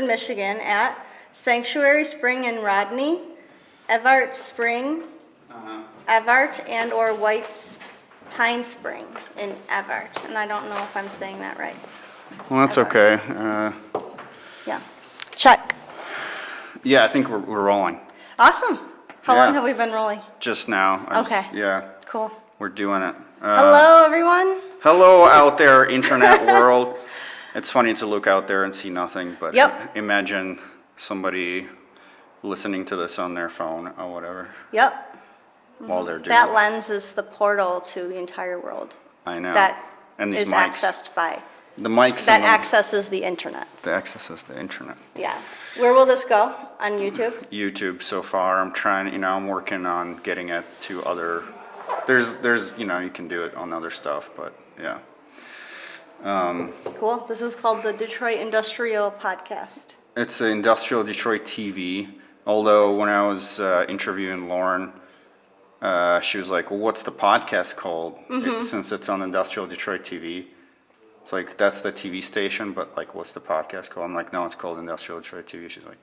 in Michigan at Sanctuary Spring in Rodney, Evart Spring, Evart, and or White Pine Spring in Evart. And I don't know if I'm saying that right. Well, that's Evart. okay. Yeah. Check. Yeah, I think we're rolling. Awesome. How Yeah. long have we been rolling? Just now. Okay. Yeah, Cool. we're doing it. Hello, everyone. Hello out there, internet world. It's funny to look out there and see nothing, but Yep. imagine somebody listening to this on their phone or whatever Yep. while they're doing That it. lens is the portal to the entire world. I know. That And these is mics. accessed by. The mics. That and accesses the internet. the access is the internet. Yeah. Where will this go? On YouTube? YouTube so far. I'm trying, I'm working on getting it to other, there's, you can do it on other stuff, but yeah. Cool. This is called the Detroit Industrial Podcast. It's an Industrial Detroit TV, although when I was interviewing Lauren, she was like, well, what's the podcast called? Since it's on Industrial Detroit TV. It's like, that's the TV station, but like, what's the podcast called? I'm like, no, it's called Industrial Detroit TV. She's like,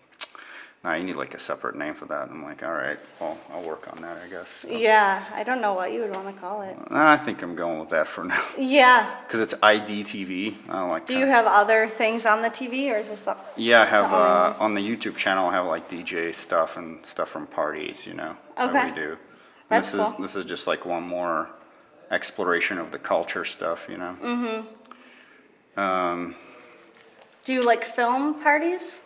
nah, you need like a separate name for that. I'm like, all right, well, I'll work on that, I guess. So, Yeah, I don't know what you would want to call it. I think I'm going with that for now. Yeah. Because it's IDTV. I don't like Do you have other things on the TV, or is this the... Yeah, I have, the only one? on the YouTube channel, I have like DJ stuff and stuff from parties, Okay. that we do. And That's this cool. This is just like one more exploration of the culture stuff, Do you like film parties?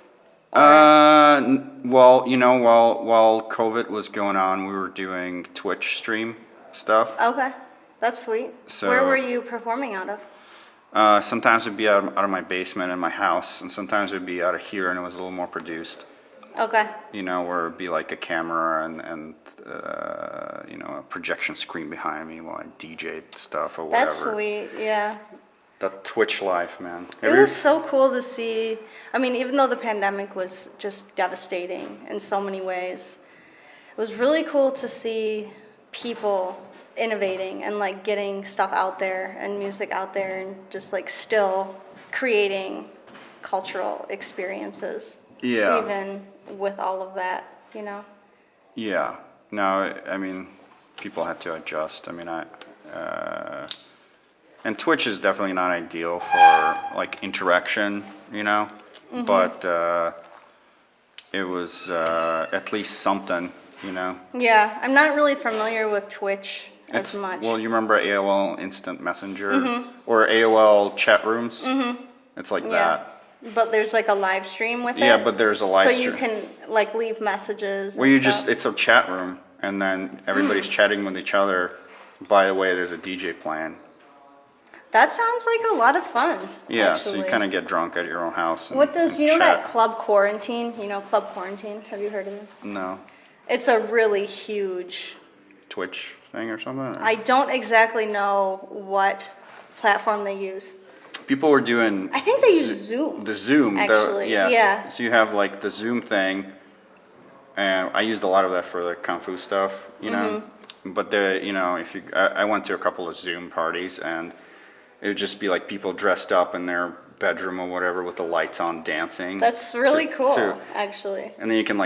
Well, while COVID was going on, we were doing Twitch stream stuff. Okay. That's sweet. So- Where were you performing out of? Sometimes it'd be out of my basement in my house, and sometimes it'd be out of here, and it was a little more produced. Okay. Where it'd be like a camera and a projection screen behind me while I DJ'd stuff or whatever. That's sweet, yeah. That Twitch life, man. It was so cool to see. I mean, even though the pandemic was just devastating in so many ways, it was really cool to see people innovating and like getting stuff out there and music out there and just like still creating cultural experiences. Yeah. Even with all of that, Yeah. No, I mean, people had to adjust. I mean, and Twitch is definitely not ideal for like interaction, but it was at least something, Yeah, I'm not really familiar with Twitch as much. Well, you remember AOL Instant Messenger or AOL chat rooms? It's like that. But there's like a live stream with it? Yeah, but there's a live So stream. you can like leave messages Well, and stuff? it's a chat room, and then everybody's chatting with each other. By the way, there's a DJ playing. That sounds like a lot of fun. Yeah, actually. so you kind of get drunk at your own house. And, What does, and you know that chat. Club Quarantine? Club Quarantine? Have you heard of it? No. It's a really huge, Twitch thing or something? I don't exactly know what platform they use. People were doing. I think they use Zoom. The Zoom, actually, yes. yeah. So you have like the Zoom thing, and I used a lot of that for the kung fu stuff, But if I went to a couple of Zoom parties, and it would just be like people dressed up in their bedroom or whatever with the lights on, dancing. That's really cool, to- actually. And then you can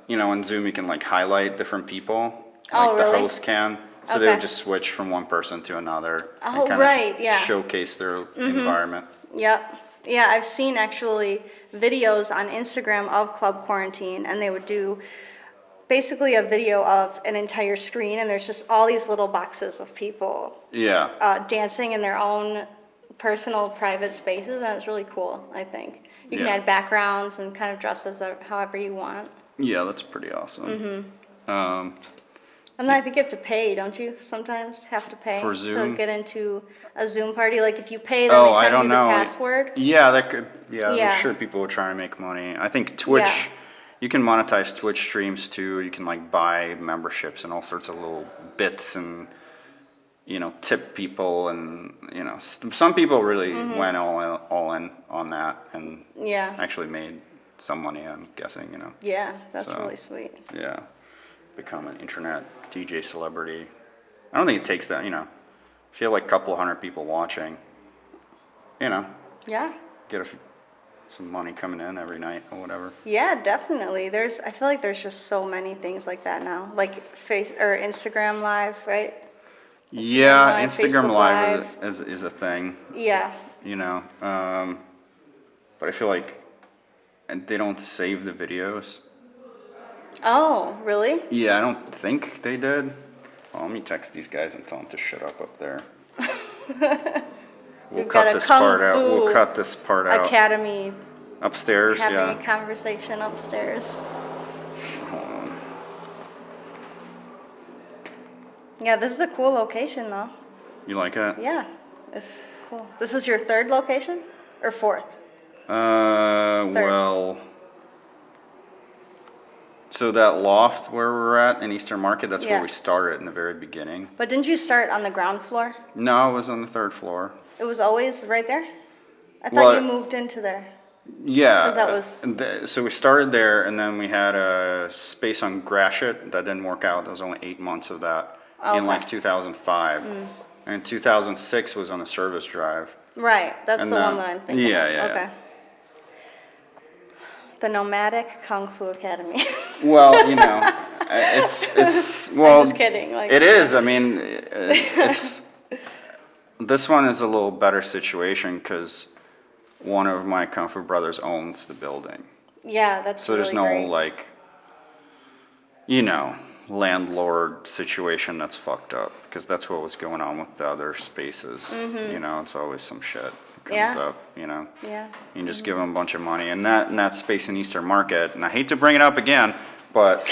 in Zoom you can highlight different people. Oh, like really? the host can. So they Okay. would just switch from one person to another. Oh, and kinda right, yeah. showcase their environment. Yep. Yeah, I've seen actually videos on Instagram of Club Quarantine, and they would do basically a video of an entire screen, and there's just all these little boxes of people Yeah. dancing in their own personal private spaces, and it's really cool, I think. You can Yeah. add backgrounds and kind of dress as however you want. Yeah, that's pretty awesome. And then I think you have to pay, don't you? Sometimes have to pay For Zoom? to get into a Zoom party. Like if you pay, then Oh, they I send don't you the know. password. Yeah, that could. Yeah, Yeah. I'm sure people were trying to make money. I think Twitch. Yeah. You can monetize Twitch streams too. You can buy memberships and all sorts of little bits and tip people and some people really went all in on that and Yeah. actually made some money. I'm guessing. Yeah, that's So- really sweet. Yeah, become an internet DJ celebrity. I don't think it takes that. If you have a couple hundred people watching, Yeah. get a few, some money coming in every night or whatever. Yeah, definitely. I feel like there's just so many things like that now, like Instagram Live, right? Yeah, Live, Instagram Facebook Live Live. is a thing, Yeah. you know. But I feel like they don't save the videos. Oh, really? Yeah, I don't think they did. Well, let me text these guys and tell them to shut up there. We'll We've cut got a this Kung part out. Fu We'll cut this part out. Academy Upstairs, having yeah. a conversation upstairs. Hold on. Yeah, this is a cool location, though. You like it? Yeah, it's cool. This is your third location or fourth? Well, so that loft where we're at in Eastern Market, that's Yeah. where we started in the very beginning. But didn't you start on the ground floor? No, it was on the third floor. It was always right there? I thought Well, you moved into there. Yeah. 'Cause that was- So we started there, and then we had a space on Gratiot that didn't work out. There was only 8 months of that in like 2005. And in 2006 was on a service drive. Right, that's And the one then- that I'm thinking yeah, of. yeah, Okay. yeah. The Nomadic Kung Fu Academy. Well, you know, it's well. I'm just kidding. Like, It is. I mean, it's this one is a little better situation because one of my Kung Fu brothers owns the building, Yeah, that's so there's really no great. like, you know, landlord situation that's fucked up because that's what was going on with the other spaces. You know, it's always some shit that comes Mm-hmm. Yeah. up. You know, Yeah. you can just give them a bunch of money, and that space in Eastern Market. And I hate to bring it up again, but.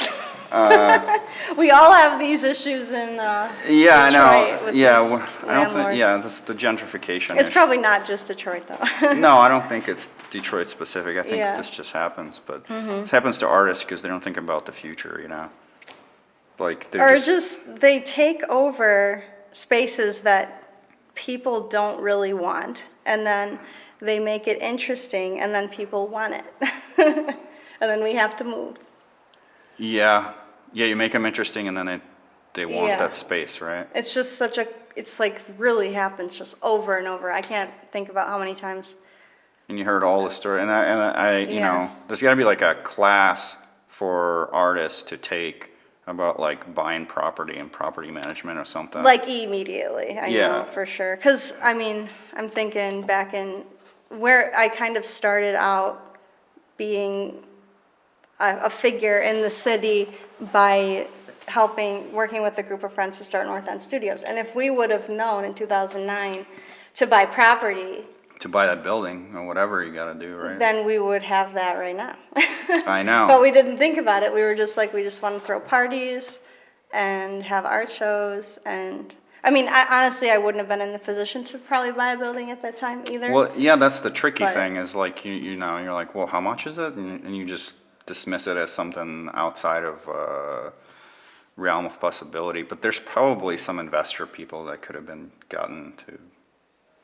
We all have these issues in Yeah, I know. Detroit with Yeah, these well, I don't think. landlords. Yeah, this the gentrification. It's issue. probably not just Detroit, though. No, I don't think it's Detroit specific. I think Yeah. this just happens, but it happens to artists because they don't think about the future. You know, like they're Or just. just they take over spaces that people don't really want, and then they make it interesting, and then people want it. And then we have to move. Yeah, you make them interesting, and then they want Yeah. that space, right? It's just it's like really happens just over and over. I can't think about how many times. And you heard all the story, and I you Yeah. know, there's got to be like a class for artists to take about like buying property and property management or something. Like immediately, I Yeah. know for sure. Because, I mean, I'm thinking back in where I kind of started out being a figure in the city by working with a group of friends to start North End Studios. And if we would have known in 2009 to buy property, to buy that building or whatever you got to do, right? then we would have that right now. I know. But we didn't think about it. We were just like, we just want to throw parties and have art shows. And I mean, honestly, I wouldn't have been in the position to probably buy a building at that time either. Well, yeah, that's the tricky But- thing is like, you know, you're like, well, how much is it? And you just dismiss it as something outside of realm of possibility. But there's probably some investor people that could have been gotten to.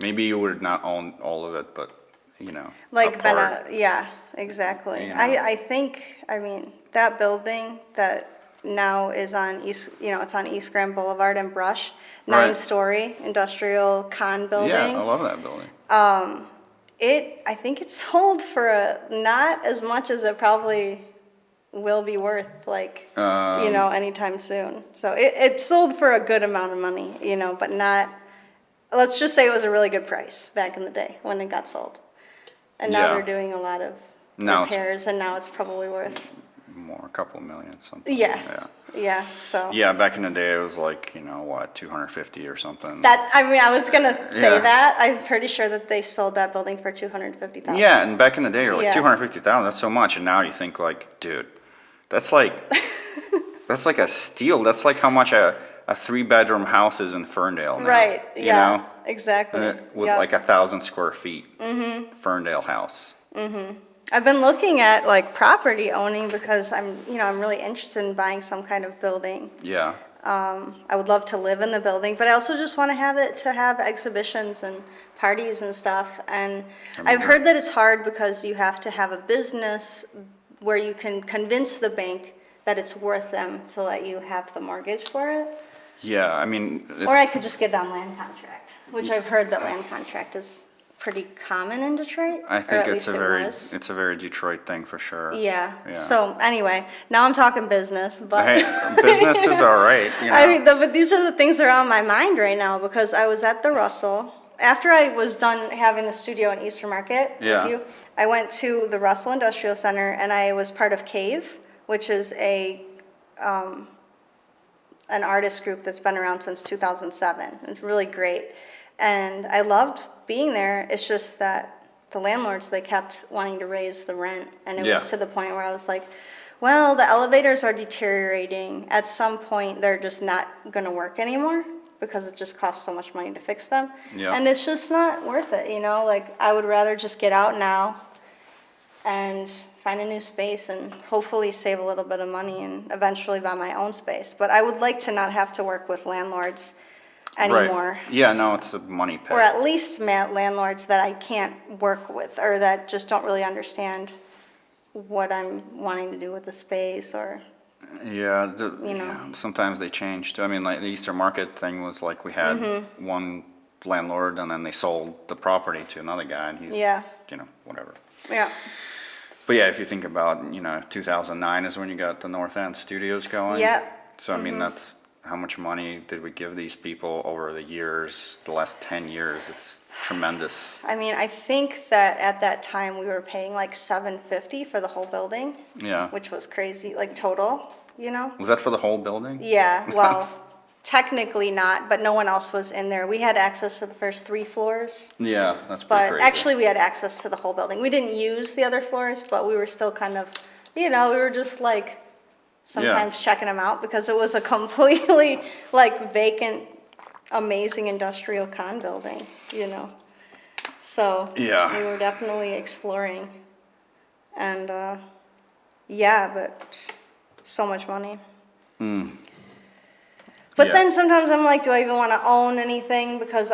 Maybe you would not own all of it, but, you know, Like a been part. yeah, exactly. You know. I think, I mean, that building that now is on it's on East Grand Boulevard and Brush, Right. 9-story industrial con building. Yeah, I love that building. I think it sold for not as much as it probably will be worth, like, anytime soon. So it sold for a good amount of money, but not, let's just say it was a really good price back in the day when it got sold. And now Yeah. they're doing a lot of Now it's- repairs, and now it's probably worth, More, a couple of million, something. yeah, Yeah. so. Yeah, back in the day, it was like, 250 or something. I was gonna say Yeah. that. I'm pretty sure that they sold that building for $250,000. Yeah, and back in the day, you're like, Yeah. 250,000, that's so much. And now you think like, dude, that's like, that's like a steal. That's like how much a 3-bedroom house is in Ferndale now. Right, you yeah, know? exactly. With Yep. like 1,000 square feet. Ferndale house. I've been looking at like property owning because I'm really interested in buying some kind of building. Yeah. I would love to live in the building, but I also just want to have it to have exhibitions and parties and stuff. And I've heard that it's hard because you have to have a business where you can convince the bank that it's worth them to let you have the mortgage for it. Yeah, I mean, Or I could just get it on land contract, which I've heard that land contract is pretty common in Detroit. I or think at it's least was. it's a very Detroit thing for sure. Yeah. Yeah. So anyway, now I'm talking business, but Hey, business is all right. You know? I mean, but these are the things that are on my mind right now because I was at the Russell. After I was done having the studio in Eastern Market Yeah. with you, I went to the Russell Industrial Center and I was part of CAVE, which is an artist group that's been around since 2007. It's really great. And I loved being there. It's just that the landlords, they kept wanting to raise the rent. And it Yeah. was to the point where I was like, well, the elevators are deteriorating. At some point, they're just not going to work anymore because it just costs so much money to fix them. Yeah. And it's just not worth it, you know? Like, I would rather just get out now and find a new space and hopefully save a little bit of money and eventually buy my own space. But I would like to not have to work with landlords anymore. Right. Yeah, no, it's a money pit. Or at least landlords that I can't work with or that just don't really understand what I'm wanting to do with the space or, Yeah, you know. yeah, sometimes they changed. I mean, like the Eastern Market thing was like we had Mm-hmm. one landlord and then they sold the property to another guy and he's, Yeah. you know, whatever. Yeah. But yeah, if you think about, 2009 is when you got the North End studios going. Yep. So, I mean, that's how much money did we give these people over the years, the last 10 years? It's tremendous. I mean, I think that at that time we were paying like $750 for the whole building, Yeah. which was crazy, like total, you know? Was that for the whole building? Yeah, well, technically not, but no one else was in there. We had access to the first 3 floors, Yeah, that's pretty but crazy. actually we had access to the whole building. We didn't use the other floors, but we were still kind of, we were just like sometimes checking them out because it was a completely like vacant, amazing industrial con building, So Yeah. we were definitely exploring. And yeah, but so much money. But Yeah. then sometimes I'm like, do I even want to own anything? Because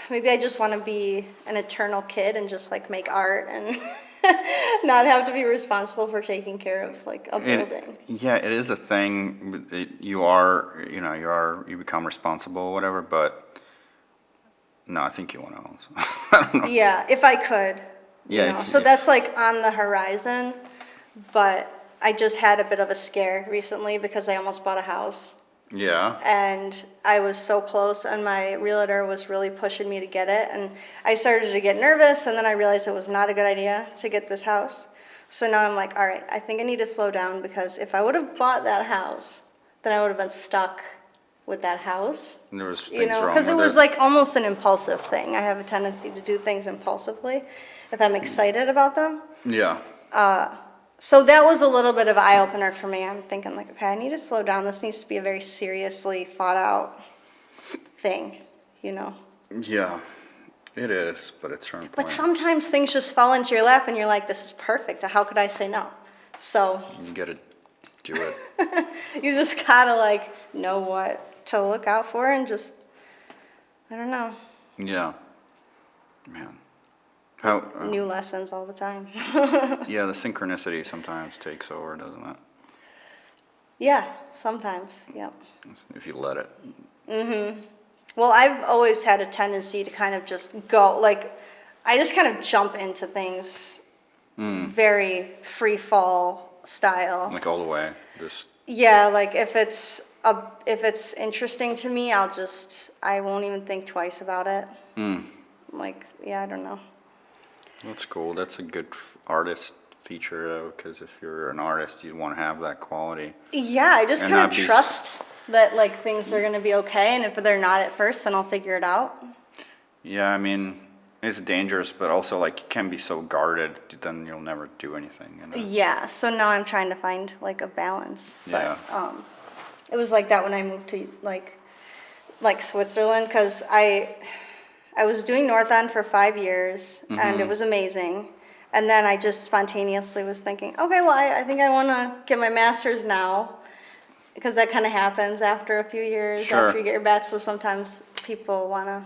maybe I just want to be an eternal kid and just like make art and not have to be responsible for taking care of like a building. Yeah, it is a thing. You become responsible or whatever, but no, I think you want to own. I don't know. Yeah, if I could. Yeah, So that's like on the horizon, but I just had a bit of a scare recently because I almost bought a house. Yeah. And I was so close, and my realtor was really pushing me to get it. And I started to get nervous, and then I realized it was not a good idea to get this house. So now I'm like, all right, I think I need to slow down because if I would have bought that house, then I would have been stuck with that house. And there was things wrong Because it with was like almost an impulsive thing. I have a tendency to do things impulsively if I'm excited about them. Yeah. So that was a little bit of an eye-opener for me. I'm thinking like, okay, I need to slow down. This needs to be a very seriously thought out thing, Yeah. It is, but at a certain point. But sometimes things just fall into your lap and you're like, this is perfect. How could I say no? So You gotta do it. you just gotta like know what to look out for and just, I don't know, Yeah. Man. How? new lessons all the time. Yeah, the synchronicity sometimes takes over, doesn't it? Yeah, sometimes, yep. If you let it. Well, I've always had a tendency to kind of just go, like, I just kind of jump into things very free fall style. Like all the way. Just. Yeah, like if it's interesting to me, I won't even think twice about it. Like, yeah, I don't know. That's cool. That's a good artist feature, though, because if you're an artist, you want to have that quality. Yeah, I just And kind of not be trust that like things are gonna be okay, and if they're not at first, then I'll figure it out. Yeah, I mean, it's dangerous, but also like you can be so guarded, then you'll never do anything. Yeah, so now I'm trying to find like a balance. Yeah. But it was like that when I moved to like Switzerland, because I was doing North End for 5 years, and it was amazing. And then I just spontaneously was thinking, okay, well, I think I want to get my master's now, because that kind of happens after a few years, Sure. after you get your bachelor's. Sometimes people want to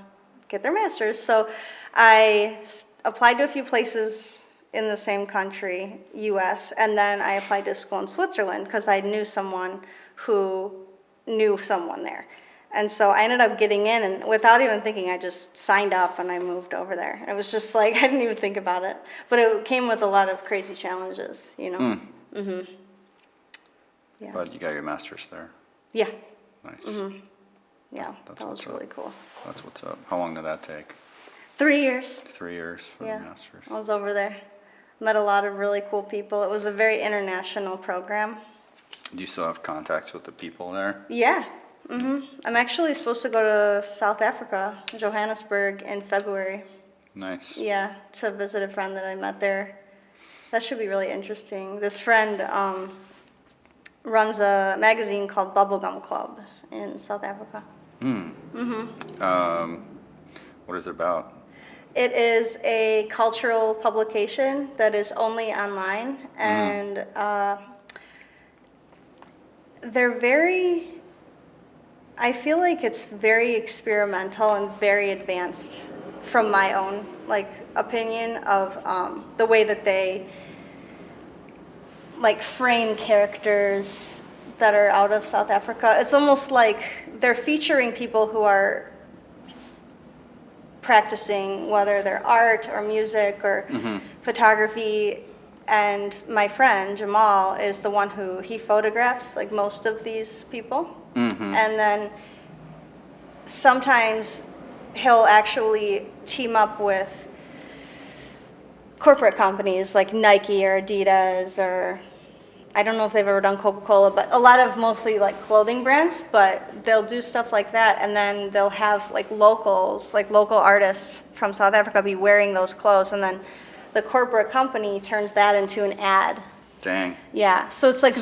get their master's. So I applied to a few places in the same country, U.S., and then I applied to school in Switzerland because I knew someone who knew someone there. And so I ended up getting in, and without even thinking, I just signed up and I moved over there. It was just like, I didn't even think about it. But it came with a lot of crazy challenges, you know? Yeah. But you got your master's there. Yeah. Nice. Yeah, That's that was what's really up. cool. That's what's up. How long did that take? 3 years. 3 years for the master's. I was over there. Met a lot of really cool people. It was a very international program. Do you still have contacts with the people there? Yeah. I'm actually supposed to go to South Africa, Johannesburg, in February. Nice. Yeah, to visit a friend that I met there. That should be really interesting. This friend runs a magazine called Bubblegum Club in South Africa. What is it about? It is a cultural publication that is only online, and they're very, I feel like it's very experimental and very advanced from my own opinion of the way that they frame characters that are out of South Africa. It's almost like they're featuring people who are practicing, whether they're art or music or photography. And my friend Jamal is the one who he photographs most of these people. And then sometimes he'll actually team up with corporate companies like Nike or Adidas, or I don't know if they've ever done Coca-Cola, but a lot of mostly clothing brands, but they'll do stuff like that. And then they'll have locals, local artists from South Africa be wearing those clothes. And then the corporate company turns that into an ad. Dang. Yeah. So it's Smart.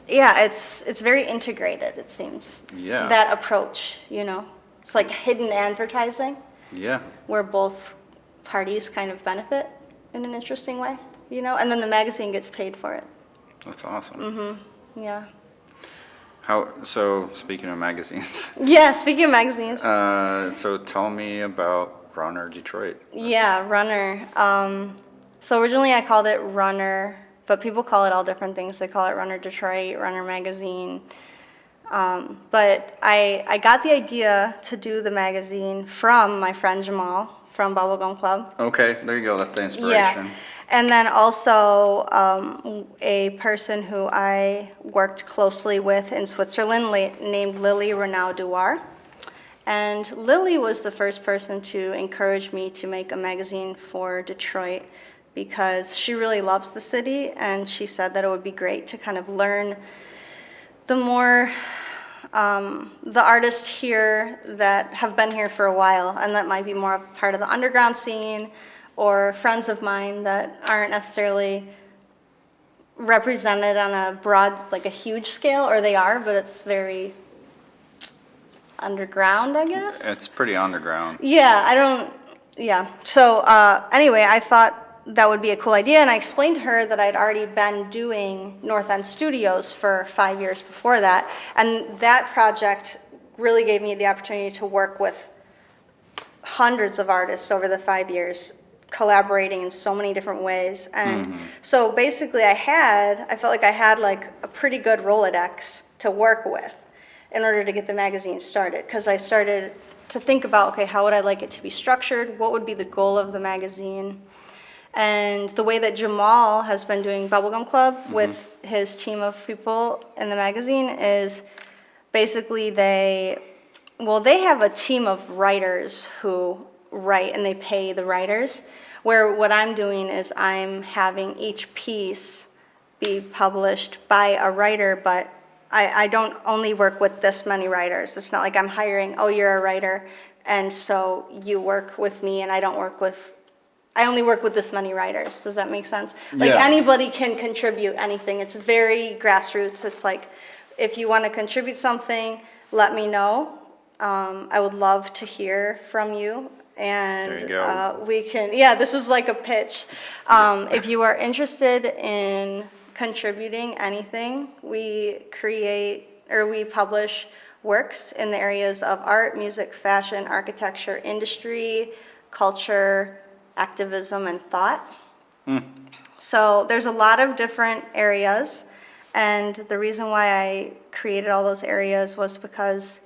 it's very integrated, it seems. Yeah. That approach, It's like hidden advertising. Yeah. Where both parties kind of benefit in an interesting way, And then the magazine gets paid for it. That's awesome. Yeah. So speaking of magazines. Yeah, speaking of magazines. So tell me about Runner Detroit. Yeah, Runner. So originally I called it Runner, but people call it all different things. They call it Runner Detroit, Runner Magazine. But I got the idea to do the magazine from my friend Jamal from Bubblegum Club. Okay, there you go. That's the inspiration. Yeah. And then also a person who I worked closely with in Switzerland named Lily Renaud-Duar. And Lily was the first person to encourage me to make a magazine for Detroit because she really loves the city, and she said that it would be great to kind of learn the more the artists here that have been here for a while and that might be more a part of the underground scene, or friends of mine that aren't necessarily represented on a broad, a huge scale, or they are, but it's very underground, I guess. It's pretty underground. Yeah. So anyway, I thought that would be a cool idea, and I explained to her that I'd already been doing North End Studios for 5 years before that, and that project really gave me the opportunity to work with hundreds of artists over the 5 years, collaborating in so many different ways. And so basically I felt like I had a pretty good Rolodex to work with in order to get the magazine started, because I started to think about, okay, how would I like it to be structured? What would be the goal of the magazine? And the way that Jamal has been doing Bubblegum Club with his team of people in the magazine is basically they have a team of writers who write, and they pay the writers, where what I'm doing is I'm having each piece be published by a writer, but I don't only work with this many writers. It's not like I'm hiring, oh, you're a writer, and so you work with me, and I only work with this many writers. Does that make sense? Anybody can contribute anything. It's very grassroots. It's if you want to contribute something, let me know. I would love to hear from you. And there you go. We can, this is like a pitch. If you are interested in contributing anything, we publish works in the areas of art, music, fashion, architecture, industry, culture, activism, and thought. So there's a lot of different areas, And the reason why I created all those areas was because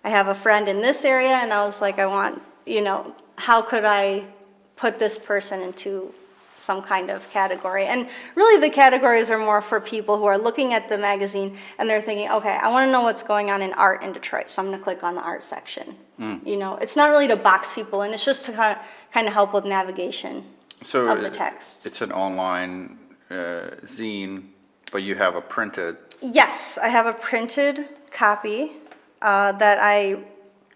I have a friend in this area, and I was like, I want, how could I put this person into some kind of category? And really the categories are more for people who are looking at the magazine and they're thinking, okay, I want to know what's going on in art in Detroit, so I'm going to click on the art section. It's not really to box people in, it's just to kind of help with navigation of the text. It's an online zine, but you have a printed. Yes, I have a printed copy that I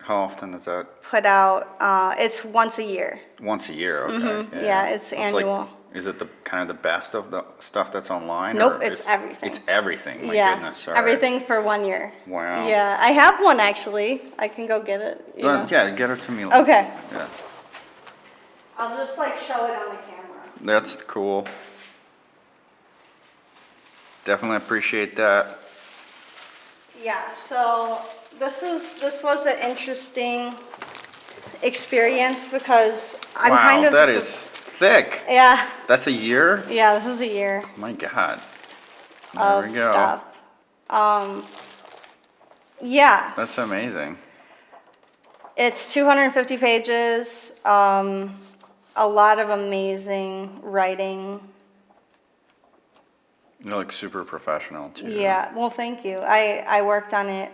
How often is that? put out. It's once a year. Once a year, okay. Yeah, it's annual. Is it the kind of the best of the stuff that's online? Nope, or it's everything. It's everything. My Yeah, goodness. All right. everything for 1 year. Wow. Yeah, I have one actually. I can go get it. Well, yeah, get it to me. Okay. Yeah, I'll just show it on the camera. that's cool. Definitely appreciate that. Yeah, so this was an interesting experience because I'm wow, kind of that is thick. Yeah. That's a year? Yeah, this is a year My God. There of we go. stuff. Yeah. That's amazing. It's 250 pages, a lot of amazing writing. You look super professional too. Yeah, well, thank you. I worked on it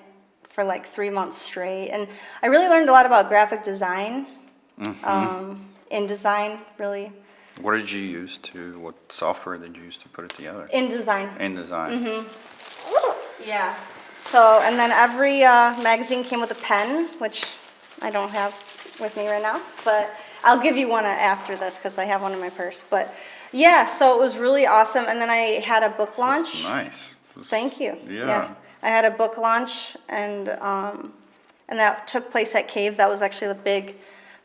for 3 months straight, and I really learned a lot about graphic design, InDesign, really. What did you use what software did you use to put it together? InDesign. InDesign. Yeah. So, and then every magazine came with a pen, which I don't have with me right now, but I'll give you one after this because I have one in my purse. But yeah, so it was really awesome. And then I had a book launch. Nice. Thank you. Yeah. I had a book launch, and that took place at Cave. That was actually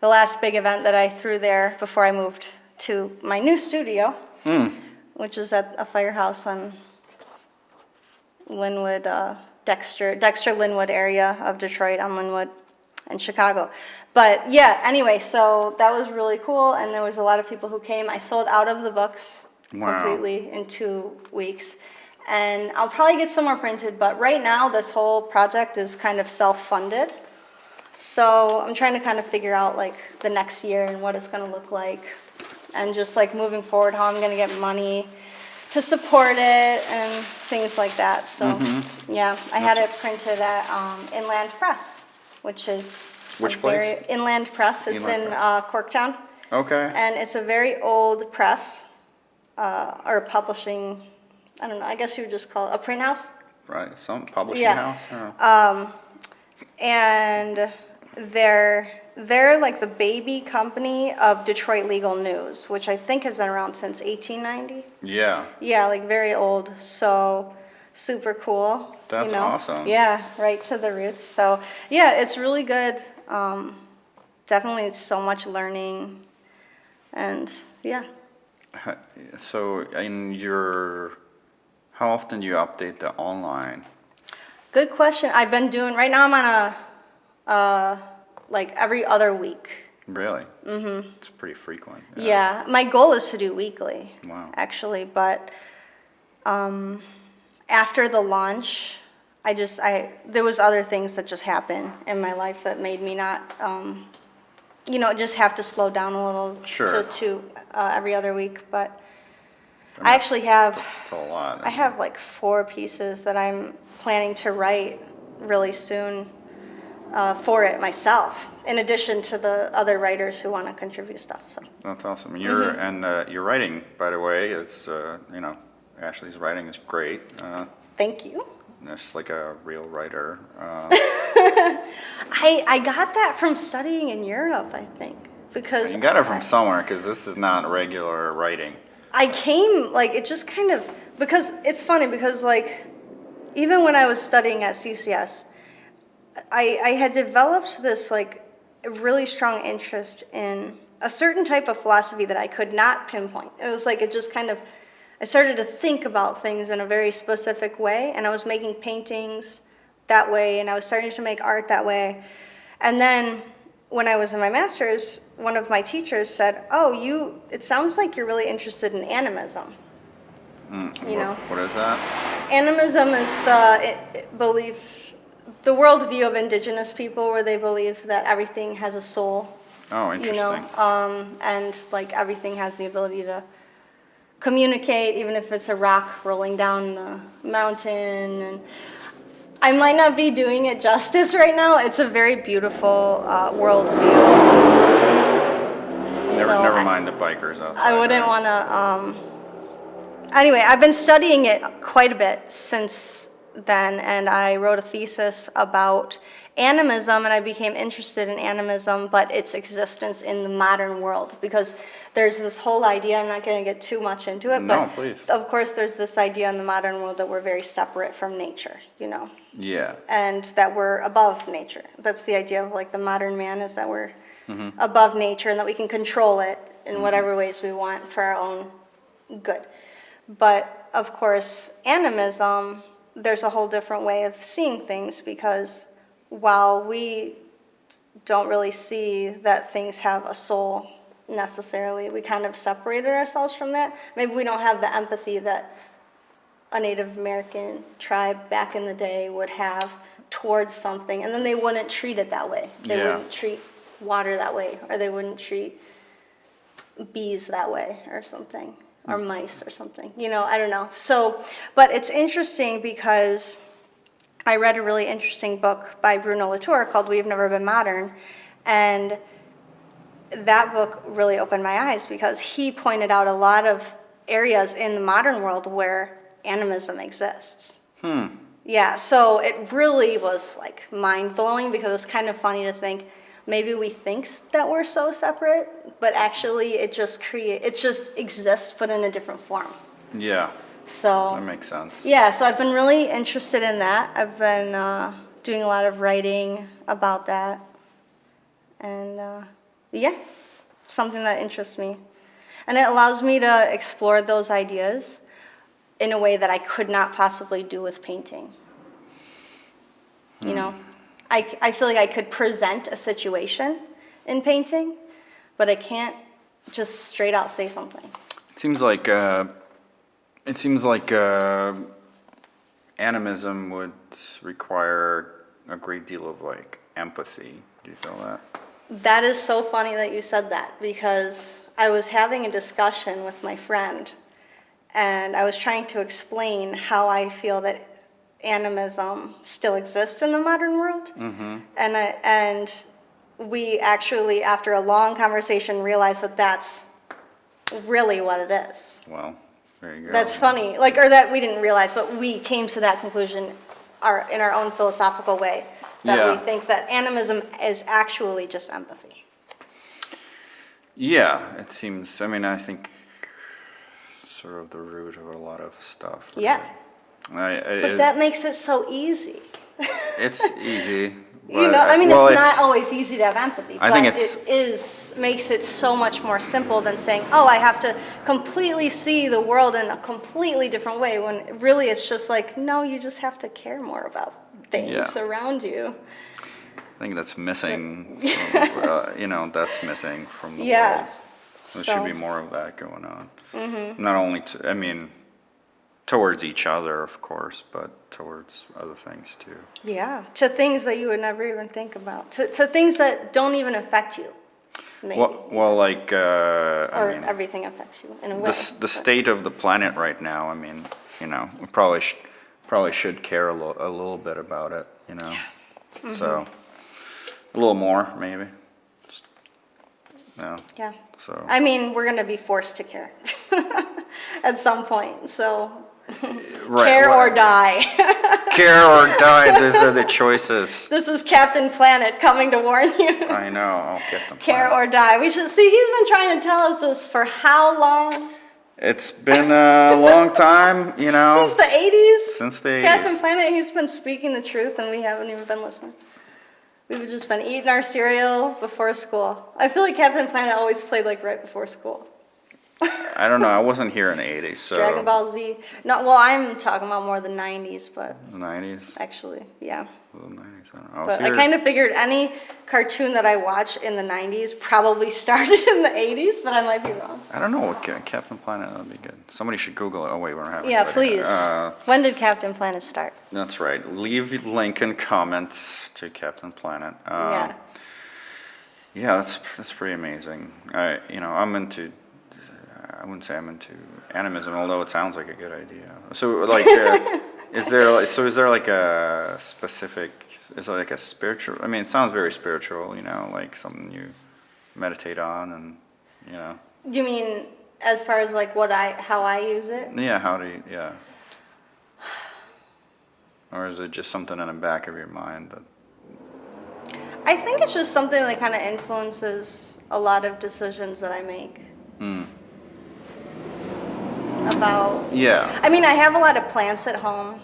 the last big event that I threw there before I moved to my new studio, which is at a firehouse on Linwood, Dexter Linwood area of Detroit on Linwood and Chicago. But yeah, anyway, so that was really cool, and there was a lot of people who came. I sold out of the books completely in 2 weeks. And I'll probably get some more printed, but right now this whole project is kind of self-funded. So I'm trying to kind of figure out the next year and what it's going to look like, and just moving forward, how I'm going to get money to support it and things like that. So yeah, I had it printed at Inland Press, which is Which place? Inland Press. It's Inland in Corktown, Okay. and it's a very old press or publishing. I don't know, I guess you would just call it a print house. Right. Some publishing Yeah. house. And they're the baby company of Detroit Legal News, which I think has been around since 1890. Yeah. Yeah, very old, so super cool. That's awesome. Yeah, right to the roots. So yeah, it's really good. Definitely so much learning, and yeah. So how often do you update the online? Good question. I've been doing, right now I'm on a, every other week. Really? Mm-hmm. It's pretty frequent. Yeah, my goal is to do weekly. Wow. Actually, but after the launch, there was other things that just happened in my life that made me not, just have to slow down a little Sure. to every other week. But I actually have, That's still a lot. I have 4 pieces that I'm planning to write really soon for it myself, in addition to the other writers who want to contribute stuff. So That's awesome. Your writing, by the way, is Ashley's writing is great. thank you. It's like a real writer. I got that from studying in Europe, I think, because You got it from somewhere because this is not regular writing. I came, it just kind of, because it's funny because even when I was studying at CCS, I had developed this really strong interest in a certain type of philosophy that I could not pinpoint. It was it just kind of, I started to think about things in a very specific way, and I was making paintings that way, and I was starting to make art that way. And then when I was in my master's, one of my teachers said, it sounds like you're really interested in animism. What is that? Animism is the belief, the worldview of indigenous people where they believe that everything has a soul. Oh, interesting. And like everything has the ability to communicate, even if it's a rock rolling down the mountain. And I might not be doing it justice right now. It's a very beautiful worldview. Never mind the bikers outside. I wouldn't right? want to. Anyway, I've been studying it quite a bit since then, and I wrote a thesis about animism, and I became interested in animism, but its existence in the modern world, because there's this whole idea, I'm not going to get too much into it, No, but please. of course there's this idea in the modern world that we're very separate from nature, Yeah. and that we're above nature. That's the idea of like the modern man, is that we're above nature and that we can control it in whatever ways we want for our own good. But of course, animism, there's a whole different way of seeing things, because while we don't really see that things have a soul necessarily, we kind of separated ourselves from that. Maybe we don't have the empathy that a Native American tribe back in the day would have towards something, and then they wouldn't treat it that way. They wouldn't treat water that way, or they wouldn't treat bees that way or something, or mice or something, I don't know. So, but it's interesting because I read a really interesting book by Bruno Latour called We've Never Been Modern, and that book really opened my eyes because he pointed out a lot of areas in the modern world where animism exists. Yeah, so it really was like mind-blowing, because it's kind of funny to think maybe we think that we're so separate, but actually it just exists, but in a different form. Yeah. So That makes sense. yeah, so I've been really interested in that. I've been doing a lot of writing about that, and yeah, something that interests me, and it allows me to explore those ideas in a way that I could not possibly do with painting. I feel like I could present a situation in painting, but I can't just straight out say something. It seems like animism would require a great deal of like empathy. Do you feel that? That is so funny that you said that, because I was having a discussion with my friend, and I was trying to explain how I feel that animism still exists in the modern world. And we actually, after a long conversation, realized that that's really what it is. Well, there you go. That's funny, or that we didn't realize, but we came to that conclusion in our own philosophical way, that we think that animism is actually just empathy. Yeah, it seems. I mean, I think sort of the root of a lot of stuff. Right? Yeah. But that makes it so easy. It's easy. It's not always easy to have empathy, I but think it makes it so much more simple than saying, oh, I have to completely see the world in a completely different way, when really it's just like, no, you just have to care more about things around you. I think that's missing. That's missing from the Yeah. world. There should be more of that going on. Not only towards each other, of course, but towards other things too. Yeah, to things that you would never even think about, to things that don't even affect you, maybe. Everything affects you in a way. The state of the planet right now. I mean, we probably should care a little bit about it. So a little more maybe. Yeah. So. I mean, we're going to be forced to care at some point. So care or die. Care or die. Those are the choices. This is Captain Planet coming to warn you. I know. I'll get them. Care or die. We should see. He's been trying to tell us this for how long? It's been a long time, Since the 80s? Since the 80s. Captain Planet, he's been speaking the truth, and we haven't even been listening. We've just been eating our cereal before school. I feel like Captain Planet always played like right before school. I don't know. I wasn't here in the 80s, so. Dragon Ball Z. No, well, I'm talking about more the 90s, but. The 90s? Actually, yeah. the 90s. I don't know. But I kind of figured any cartoon that I watch in the 90s probably started in the 80s, but I might be wrong. I don't know what Captain Planet would be good. Somebody should Google it. Oh wait, we're not having. Yeah, anybody. please. When did Captain Planet start? That's right. Leave link in comments to Captain Planet. Yeah. Yeah, that's pretty amazing. I'm into. I wouldn't say I'm into animism, although it sounds like a good idea. So like, is there like a specific? Is it like a spiritual? I mean, it sounds very spiritual. Like something you meditate on, and You mean as far as like how I use it? Yeah. How do you? Yeah. Or is it just something in the back of your mind that? I think it's just something that kind of influences a lot of decisions that I make. About. Yeah. I mean, I have a lot of plants at home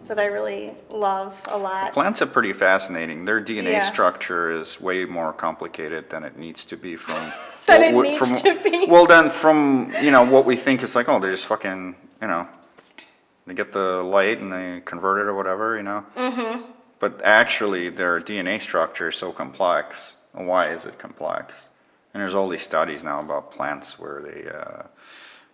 that I really love a lot. Plants are pretty fascinating. Their DNA Yeah. structure is way more complicated than it needs to be from. Than it needs to be. Well, then from what we think is like, oh, they're just fucking they get the light and they convert it or whatever, Mm-hmm. But actually, their DNA structure is so complex. Why is it complex? And there's all these studies now about plants where they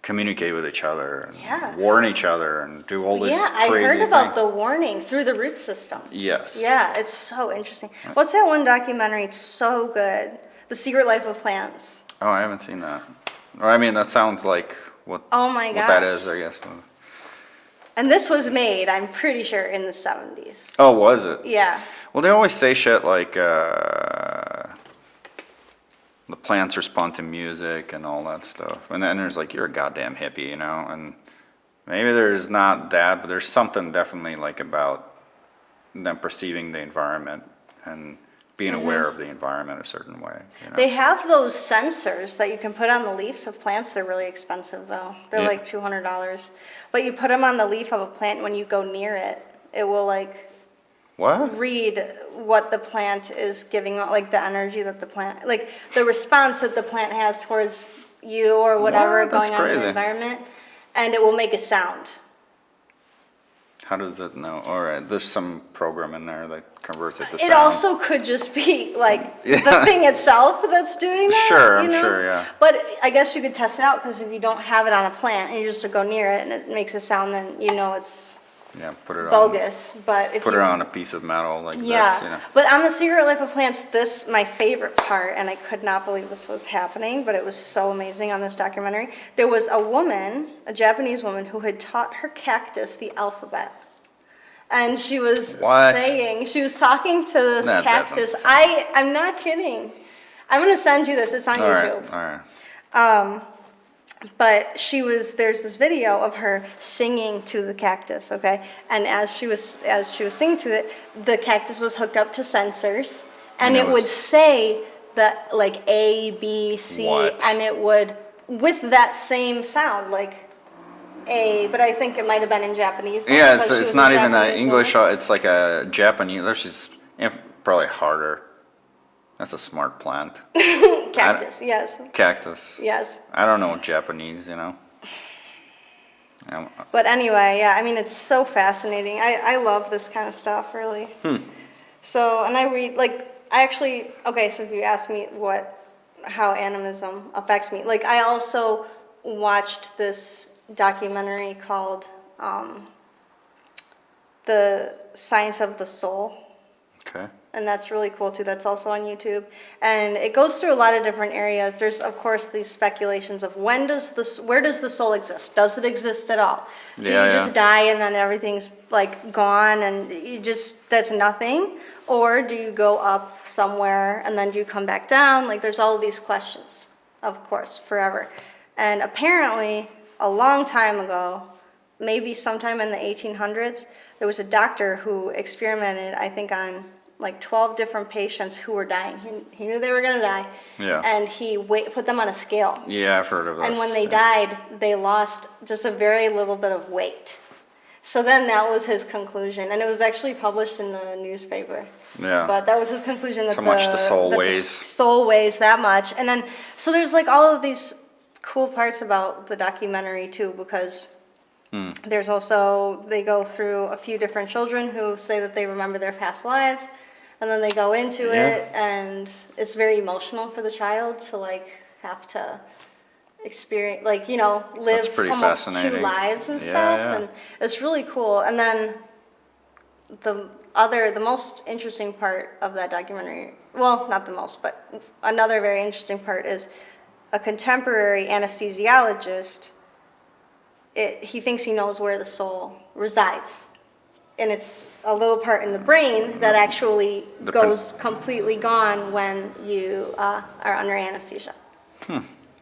communicate with each other and warn each other and do all this I crazy heard about thing. the warning through the root system. Yes. Yeah, it's so interesting. What's that one documentary? It's so good. The Secret Life of Plants. Oh, I haven't seen that. Or, I mean, that sounds like what Oh my what that gosh. is, I guess. And this was made, I'm pretty sure, in the 70s. Oh, was it? Yeah. Well, they always say shit like the plants respond to music and all that stuff. And then there's like, you're a goddamn hippie, and maybe there's not that, but there's something definitely like about them perceiving the environment and being aware of the environment a certain way. They have those sensors that you can put on the leaves of plants. They're really expensive, though. They're Yeah. like $200. But you put them on the leaf of a plant, when you go near it, it will like What? read what the plant is giving, like the energy that the plant, like the response that the plant has towards you or whatever What? That's going on in crazy. the environment, and it will make a sound. How does it know? All right, there's some program in there that converts it to It sound. also could just be like the thing itself that's doing that. Sure, I'm sure, yeah. But I guess you could test it out, because if you don't have it on a plant and you just go near it and it makes a sound, then it's Yeah, put it on. bogus. But if Put you, it on a piece of metal like yeah. this. But on the Secret Life of Plants, this my favorite part, and I could not believe this was happening, but it was so amazing on this documentary. There was a woman, a Japanese woman, who had taught her cactus the alphabet. And she was she was talking to this That cactus. doesn't I'm not kidding. I'm going to send you this. It's on YouTube. All right. But there's this video of her singing to the cactus, okay? And as she was singing to it, the cactus was hooked up to sensors, and it would say that like A, B, C, What? and it would, with that same sound, like A, but I think it might have been in Japanese. Yeah, because she it's was not a even Japanese English. woman. It's like a Japanese. That's just probably harder. That's a smart plant. Cactus, yes. Cactus. Yes. I don't know Japanese, But anyway, yeah, I mean, it's so fascinating. I love this kind of stuff, really. So, and I read, so if you ask me how animism affects me, like, I also watched this documentary called The Science of the Soul. Okay. And that's really cool too. That's also on YouTube. And it goes through a lot of different areas. There's, of course, these speculations of where does the soul exist? Does it exist at all? Do you just die and then everything's like gone and that's nothing? Or do you go up somewhere and then do you come back down? Like, there's all of these questions, of course, forever. And apparently, a long time ago, maybe sometime in the 1800s, there was a doctor who experimented, I think, on like 12 different patients who were dying. He knew they were going to die. Yeah. And he put them on a scale. Yeah, I've heard of this. And when they died, they lost just a very little bit of weight. So then that was his conclusion. And it was actually published in the newspaper. Yeah. But that was his conclusion, that So much the soul weighs. The soul weighs that much. And then, so there's like all of these cool parts about the documentary too, because There's also, they go through a few different children who say that they remember their past lives, and then they go into it, and it's very emotional for the child to like have to experience, like, you know, live pretty almost two fascinating. lives and Yeah, stuff, yeah. and it's really cool. And then the most interesting part of that documentary, well, not the most, but another very interesting part is a contemporary anesthesiologist. He thinks he knows where the soul resides. And it's a little part in the brain that actually goes completely gone when you are under anesthesia.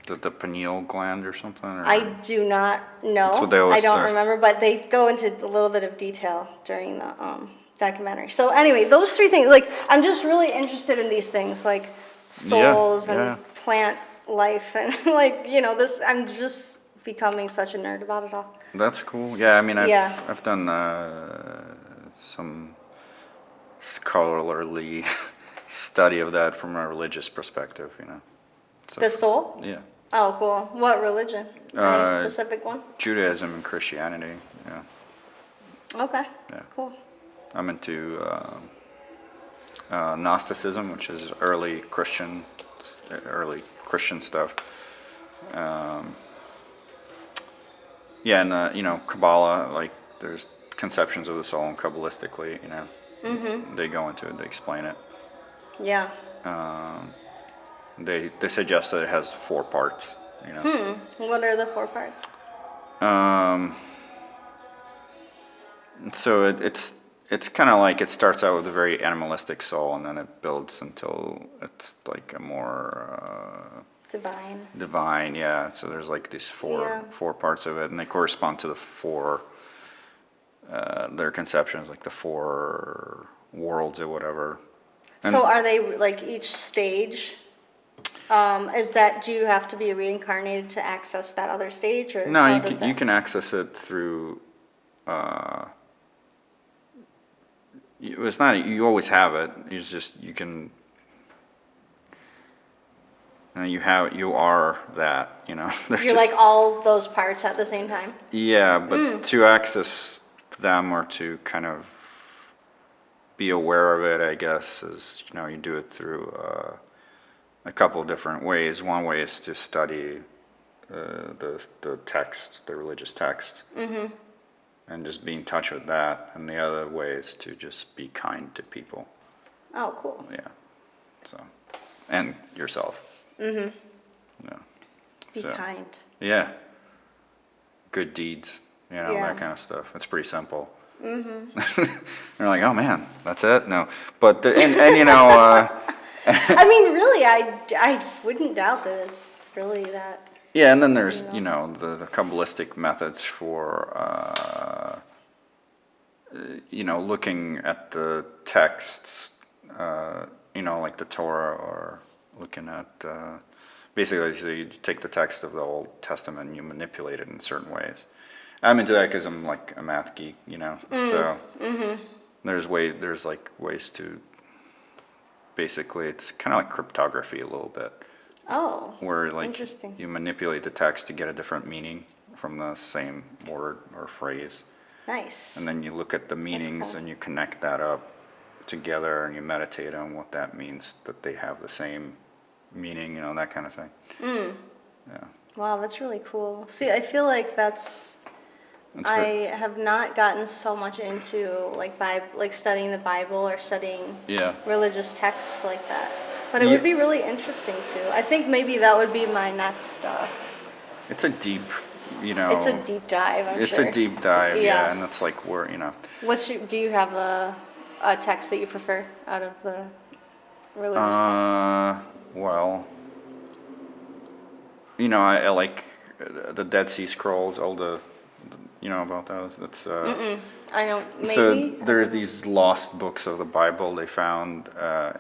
The pineal gland or something? Or? I do not know. That's what they always I don't thirst. remember, but they go into a little bit of detail during the documentary. So anyway, those three things, like, I'm just really interested in these things, like souls and plant life, and like, you know, this, I'm just becoming such a nerd about it all. That's cool. Yeah, I mean, I've done some scholarly study of that from a religious perspective, you know. So, The soul? yeah. Oh, cool. What religion? Any specific one? Judaism and Christianity, yeah. Okay, Yeah. cool. I'm into Gnosticism, which is early Christian stuff. Yeah, and you know, Kabbalah, like there's conceptions of the soul, and kabbalistically, you know, they go into it, they explain it. Yeah. They suggest that it has 4 parts, you know. What are the 4 parts? So it's kind of like it starts out with a very animalistic soul, and then it builds until it's like a more divine, yeah. So there's like these four parts of it, and they correspond to the 4 their conceptions, like the 4 worlds or whatever. And so are they like each stage? Is that, do you have to be reincarnated to access that other stage, or no, you can access it through. It's not, you always have it. It's just you can. You are that, you know. You're like all those parts at the same time? Yeah, but to access them or to kind of be aware of it, I guess, is, you know, you do it through a couple of different ways. One way is to study the text, the religious text, and just be in touch with that. And the other way is to just be kind to people. Oh, cool. Yeah. So, and yourself. Yeah. Be kind. Yeah. Good deeds, you know, Yeah. that kind of stuff. It's pretty simple. They're like, oh man, that's it? No. But, and you know. I mean, really, I wouldn't doubt that it's really that. Yeah, and then there's, you know, the kabbalistic methods for, you know, looking at the texts, you know, like the Torah, or looking at, basically, so you take the text of the Old Testament and you manipulate it in certain ways. I'm into that because I'm like a math geek, you know, so there's ways to, basically, it's kind of like cryptography a little bit. Oh, where like interesting. you manipulate the text to get a different meaning from the same word or phrase. Nice. And then you look at the meanings and you connect that up together and you meditate on what that means, that they have the same meaning, you know, that kind of thing. Yeah. Wow, that's really cool. See, I feel like I have not gotten so much into like studying the Bible or studying religious texts like that. But it would be really interesting too. I think maybe that would be my next. It's a deep, you know. It's a deep dive. I'm it's sure. a deep dive, yeah, and it's like where, you know. Do you have a text that you prefer out of the religious texts? Well, you know, I like the Dead Sea Scrolls, all the, you know about those. That's. I don't. Maybe. So there's these lost books of the Bible they found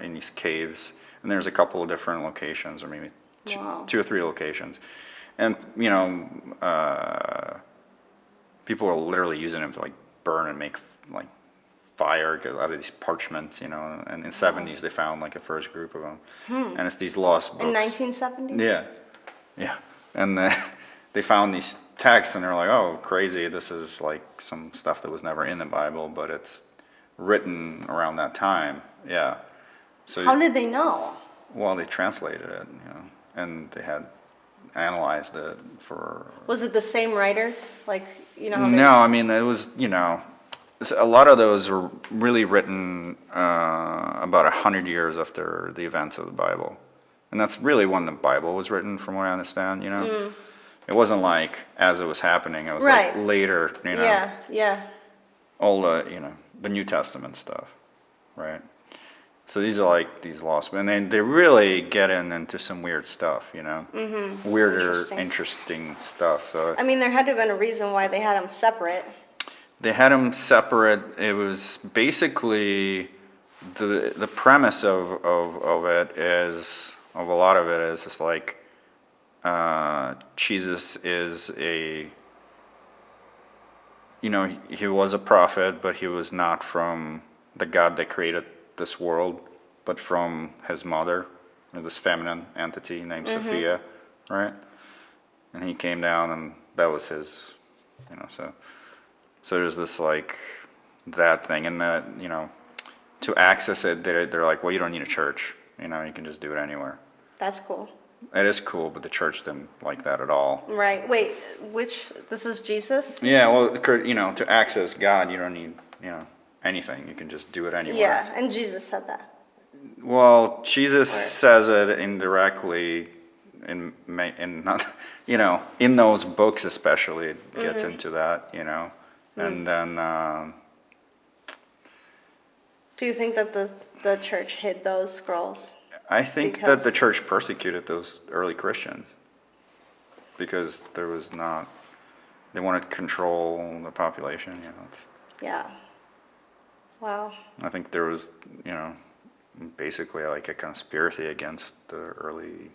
in these caves. And there's a couple of different locations, or maybe 2 or 3 locations. And, you know, people are literally using them to, like, burn and make, like, fire out of these parchments, you know. And in the 70s, they found, like, a first group of them. And it's these lost books. In 1970s? Yeah. Yeah. And they found these text and they're like, oh, crazy, this is like some stuff that was never in the Bible, but it's written around that time. Yeah. So How did they know? well, they translated it, and they had analyzed it for. Was it the same writers? Like, how No, I mean it was a lot of those were really written about 100 years after the events of the Bible, and that's really when the Bible was written, from what I understand. It wasn't like as it was happening. It was Right. like later. Yeah. All the the New Testament stuff, right? So these are like these lost, and they really get into some weird stuff, weirder, interesting stuff. So I mean, there had to have been a reason why they had them separate. they had them separate. It was basically the premise of it is of a lot of it is just like Jesus is he was a prophet, but he was not from the God that created this world, but from his mother, this feminine entity named Sophia, right? And he came down, and that was his, so there's this like that thing, and that to access it, they're like, well, you don't need a church, you can just do it anywhere. That's cool. It is cool, but the church didn't like that at all. Right. Wait, this is Jesus? Yeah, well, to access God, you don't need, anything. You can just do it anywhere. Yeah, and Jesus said that. Well, Jesus says it indirectly in not, in those books especially, it gets into that, and then. Do you think that the church hid those scrolls? I think that the church persecuted those early Christians because they wanted to control the population, Yeah. Wow. I think there was, basically like a conspiracy against the early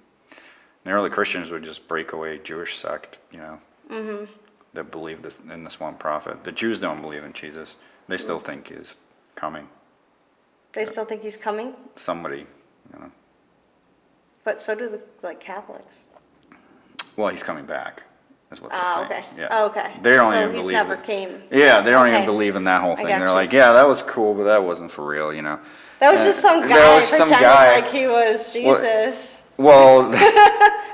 Christians would just break away Jewish sect, that believed in this one prophet. The Jews don't believe in Jesus. They still think he's coming. They still think he's coming? Somebody, But so do the Catholics. Well, he's coming back, is what they're Oh, saying. okay. Yeah. Oh, okay. They don't so even he's believe never it. came. Yeah, they don't Okay. even believe in that whole thing. got They're you. like, yeah, that was cool, but that wasn't for real, That was just some that guy was some pretending guy. like he was Jesus. Well,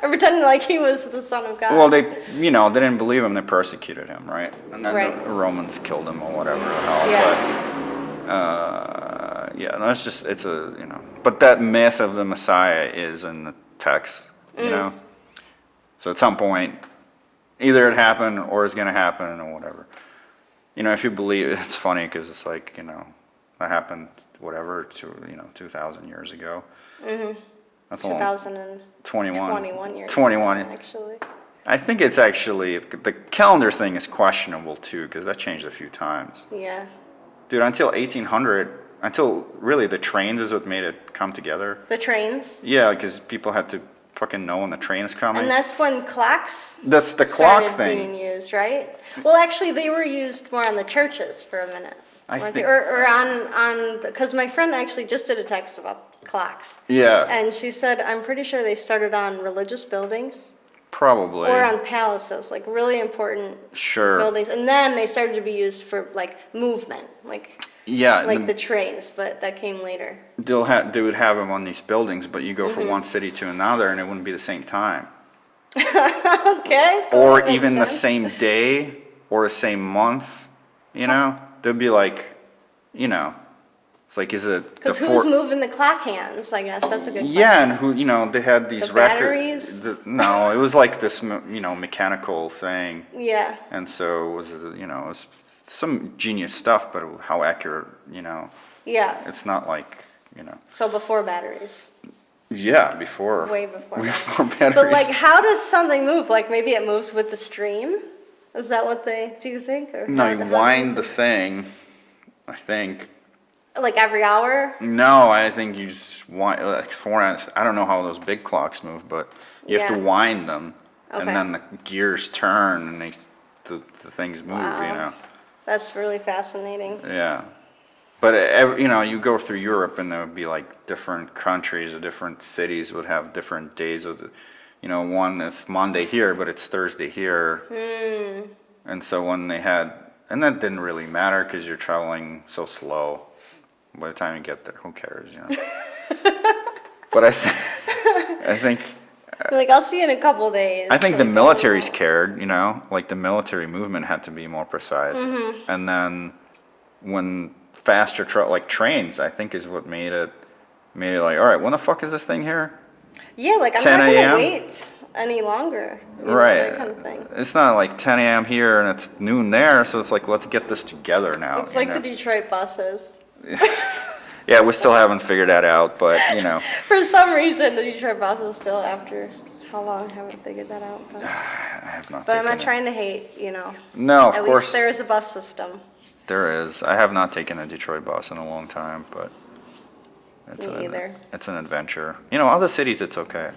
Or pretending like he was the Son of God. well, they didn't believe him. They persecuted him, right? And then Right. the Romans killed him or whatever the hell. Yeah. But yeah, no, it's a But that myth of the Messiah is in the text, So at some point, either it happened or it's going to happen or whatever. If you believe, it's funny because it's like, that happened, whatever, 2,000 years ago. Mm-hmm. That's a long 2021 years. 21. Actually. I think it's actually, the calendar thing is questionable too, because that changed a few times. Yeah. Dude, until 1800, until really the trains is what made it come together. The trains. Yeah, because people had to fucking know when the train is coming. And that's when clocks That's the clock started thing. being used, right? Well, actually, they were used more on the churches for a minute. I weren't think- they? Or on because my friend actually just did a text about clocks. Yeah, And she said, I'm pretty sure they started on religious buildings probably. or on palaces, like really important Sure. buildings. And then they started to be used for like movement, like Yeah, the trains, but that came later. they would have them on these buildings, but you go from one city to another and it wouldn't be the same time. Okay. So Or that makes even the sense. same day or the same month, They'd be like, it's like, is it the Because who's moving the clock hands? I guess that's a good question. Yeah, and who, they had these The records. batteries? No, it was like this, mechanical thing. Yeah. And so it was, it was some genius stuff, but how accurate, Yeah. it's not like, So before batteries. Yeah, before. Way before. Before batteries. But like, how does something move? Like maybe it moves with the stream? Is that what do you think? Or No, how- you how- wind the thing, I think. Like every hour? No, I think you just wind, I don't know how those big clocks move, but you have to Yeah. wind them, and Okay. then the gears turn, and the things move, Wow. That's really fascinating. Yeah. But, you go through Europe, and there would be like different countries or different cities would have different days of you know, one it's Monday here, but it's Thursday here. And so when they had, and that didn't really matter because you're traveling so slow. By the time you get there, who cares, you know? But I think Like, I'll see you in a couple days. I think the Like, military's cared, you know, like the military movement had to be more precise. And then when faster like trains, I think is what made it like, all right, when the fuck is this thing here? Yeah, like I'm 10 not a.m.? gonna wait any longer. You know, Right. that kind of thing. It's not like 10 a.m. here and it's noon there, so it's like, let's get this together now. It's you like know? the Detroit buses. Yeah, we still haven't figured that out, but you know. For some reason, the Detroit buses still after how long haven't figured that out? But, I have not but I'm taken not it. trying to hate, you know. No, of At course. least there is a bus system. There is. I have not taken a Detroit bus in a long time, but Me either. It's an adventure. You know, other cities it's okay.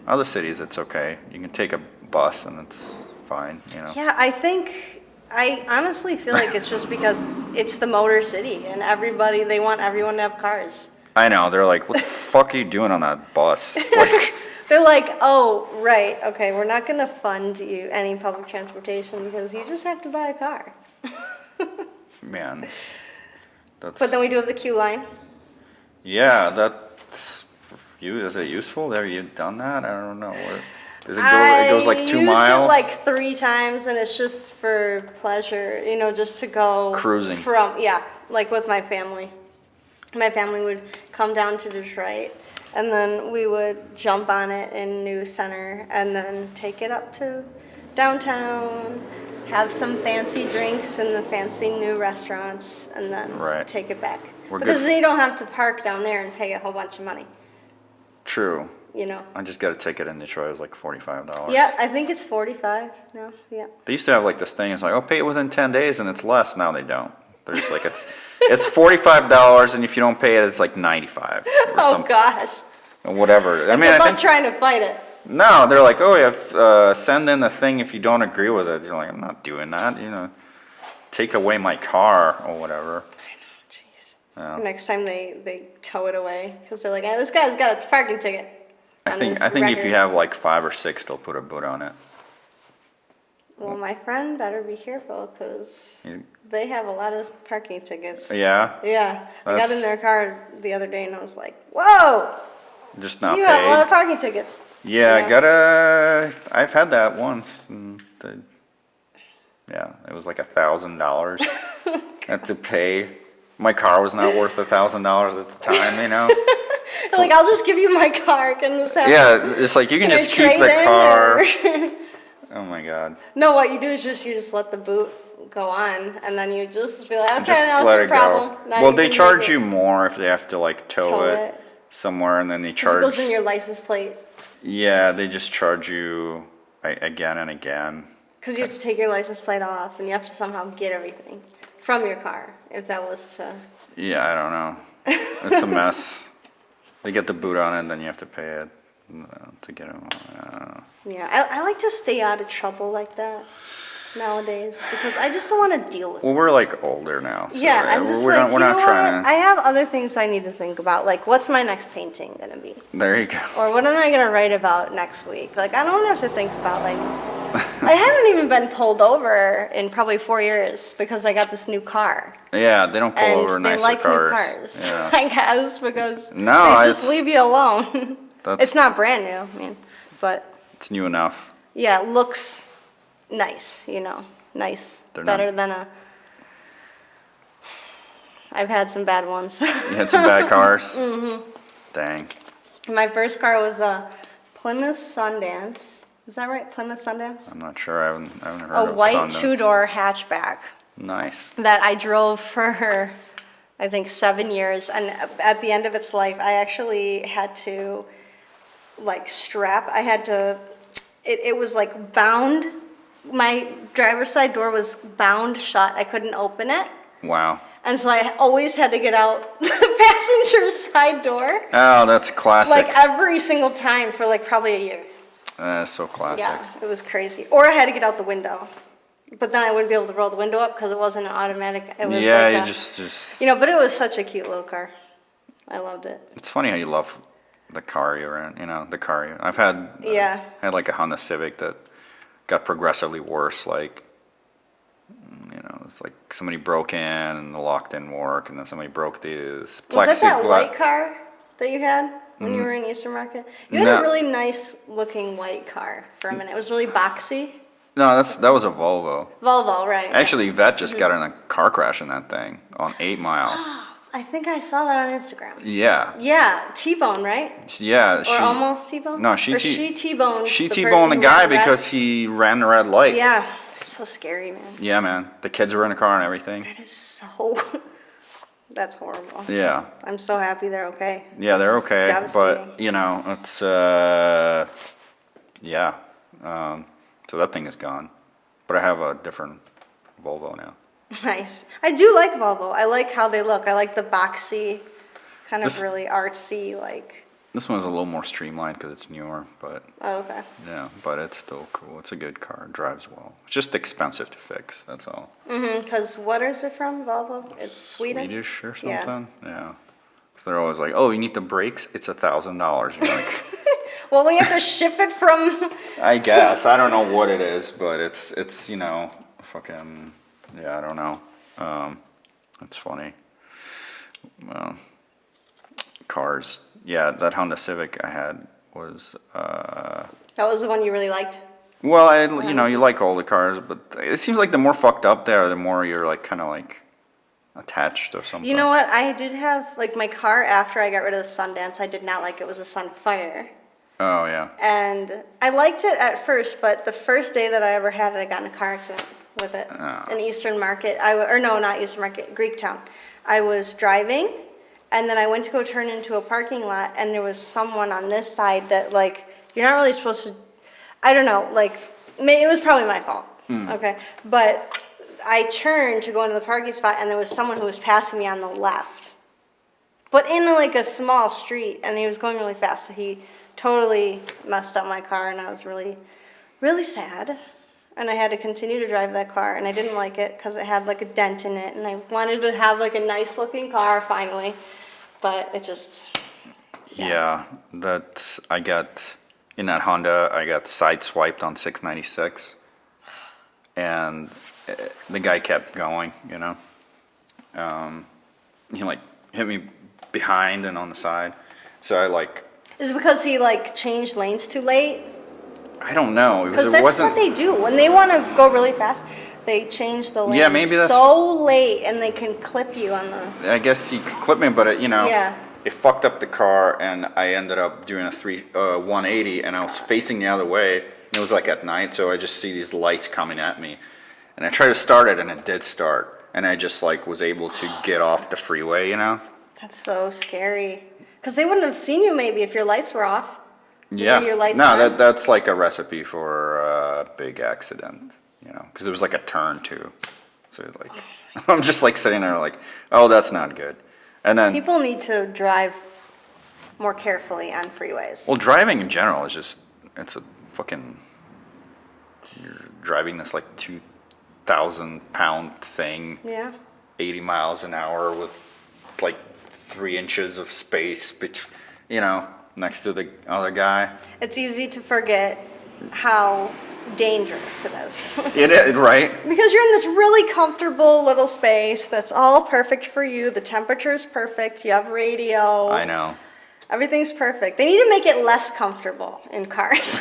Other cities it's okay. You can take a bus and it's fine, you know. Yeah, I honestly feel like it's just because it's the motor city and they want everyone to have cars. I know. They're like, what the fuck are you doing on that bus? Like, They're like, oh, right, okay, we're not gonna fund you any public transportation because you just have to buy a car. man, that's. But then we do have the queue line. Yeah, that's. Is it useful? Have you done that? I don't know. Does it go? I It goes like 2 used miles. it like 3 times, and it's just for pleasure, you know, just to go Cruising. Like with my family. My family would come down to Detroit, and then we would jump on it in New Center, and then take it up to downtown, have some fancy drinks in the fancy new restaurants, and then Right. take it back. We're Because good. then you don't have to park down there and pay a whole bunch of money, True. you know. I just got a ticket in Detroit. It was like $45. Yeah, I think it's 45 now. Yeah. They used to have like this thing. It's like, oh, pay it within 10 days and it's less. Now they don't. They're just like, it's $45, and if you don't pay it, it's like 95. Or Oh gosh. Whatever. I mean, Good I luck think. trying to fight it. No, they're like, oh, yeah, send in the thing if you don't agree with it. You're like, I'm not doing that. You know, take away my car or whatever. Jeez. Yeah. Next time they tow it away because they're like, hey, this guy's got a parking ticket. I on think his if record." you have like 5 or 6, they'll put a boot on it. Well, my friend better be careful because You- they have a lot of parking tickets. Yeah, Yeah. I got That's- in their car the other day and I was like, whoa, just not you have a lot of paid. parking tickets. Yeah, Yeah. I've had that once. And yeah, it was like $1,000. I had to pay. My car was not worth $1,000 at the time, you know. They're like, I'll just give you my car. Can this happen? Yeah, it's like you can Can I just keep trade the in, car. or- Oh my god. No, what you do is you just let the boot go on, and then you just be like, okay, Just now it's let your it problem. go. Now Well, you they can charge move it. you more if they have to like tow Tow it it. somewhere, and then they 'Cause it charge. goes in your license plate. Yeah, they just charge you again and again. Because you have to take your license plate off, and you have to somehow get everything from your car, if that was to... Yeah, I don't know. It's a mess. They get the boot on it, and then you have to pay it to get them. Yeah, I like to stay out of trouble like that nowadays, because I just don't want to deal with it. Well, we're like older now. So Yeah, I'm just we're like, not, we're not trying I have other things I need to think about, like what's my next painting gonna be? There you go. Or what am I gonna write about next week? Like, I don't have to think about, like, I haven't even been pulled over in probably 4 years because I got this new car. Yeah, they don't pull And over they nicer like cars. new cars, Yeah. I guess, because No, they just it's- leave you alone. That's- It's not brand new, I mean, but It's new enough. yeah, it looks nice, you know, nice. They're Better not- than a, I've had some bad ones. You had some bad cars? Mm-hmm. Dang. My first car was a Plymouth Sundance. Is that right? Plymouth Sundance? I'm not sure. I haven't heard A of white Sundance. 2-door hatchback Nice. that I drove for, I think, 7 years. And at the end of its life, I actually had to, like, it was like bound. My driver's side door was bound shut. I couldn't open it. Wow. And so I always had to get out the passenger side door, Oh, that's classic. like every single time for like probably a year. That's so classic. Yeah, it was crazy. Or I had to get out the window. But then I wouldn't be able to roll the window up because it wasn't an automatic. It was Yeah, like you just. you know, but it was such a cute little car. I loved it. It's funny how you love the car you're in, the car. I've had like a Honda Civic that got progressively worse. Like, it's like somebody broke in and the lock didn't work, and then somebody broke this plexiglass. Was that white car that you had when you were in Eastern Market? You had a really nice looking white car for a minute. It was really boxy. No, that was a Volvo. Volvo, right. Actually, Yvette just got in a car crash in that thing on 8 Mile. I think I saw that on Instagram. Yeah. Yeah, T-bone, right? Yeah. Or almost T-bone? No, she T-boned. She T-boned the guy because he ran the red light. Yeah. It's so scary, man. Yeah, man. The kids were in the car and everything. That is so... That's horrible. Yeah. I'm so happy they're okay. Yeah, they're okay. But, it's... yeah. So that thing is gone. But I have a different Volvo now. Nice. I do like Volvo. I like how they look. I like the boxy, kind of really artsy, like... This one's a little more streamlined because it's newer, but... Oh, okay. Yeah, but it's still cool. It's a good car. It drives well. It's just expensive to fix, that's all. Because what is it from, Volvo? It's Sweden? Swedish or something? Yeah. So they're always like, oh, you need the brakes? It's $1,000. You're like... Well, we have to ship it from... I guess. I don't know what it is, but it's fucking... Yeah, I don't know. It's funny. Well, cars. Yeah, that Honda Civic I had was... That was the one you really liked? Well, you like all the cars, but it seems like the more fucked up they are, the more you're like kind of like attached or something. You know what? I did have, like, my car after I got rid of the Sundance, I did not like it. Was a Sunfire. Oh, yeah. And I liked it at first, but the first day that I ever had it, I got in a car accident with it in Eastern Market. Or no, not Eastern Market, Greektown. I was driving, and then I went to go turn into a parking lot, and there was someone on this side that, like, you're not really supposed to, I don't know, like, it was probably my fault, okay? But I turned to go into the parking spot, and there was someone who was passing me on the left. But in, like, a small street, and he was going really fast, so he totally messed up my car, and I was really, really sad. And I had to continue to drive that car, and I didn't like it because it had like a dent in it, and I wanted to have like a nice looking car finally, but it just... Yeah, I got, in that Honda, I got sideswiped on 696, and the guy kept going, He like hit me behind and on the side, so I like... Is it because he like changed lanes too late? I don't know. Because that's what they do. When they want to go really fast, they change the lane so late, and they can clip you on the... I guess he could clip me, but it fucked up the car, and I ended up doing a 180, and I was facing the other way, and it was like at night, so I just see these lights coming at me, and I tried to start it, and it did start, and I just like was able to get off the freeway, That's so scary. Because they wouldn't have seen you maybe if your lights were off. Yeah. Your lights that's like a recipe for a big accident, because it was like a turn too. So like, I'm just like sitting there like, oh, that's not good. And then people need to drive more carefully on freeways. Well, driving in general is just, it's a fucking, you're driving this like 2,000-pound thing. Yeah. 80 miles an hour with like 3 inches of space next to the other guy. It's easy to forget how dangerous it is. It is, right? Because you're in this really comfortable little space that's all perfect for you. The temperature's perfect. You have radio. I know. Everything's perfect. They need to make it less comfortable in cars.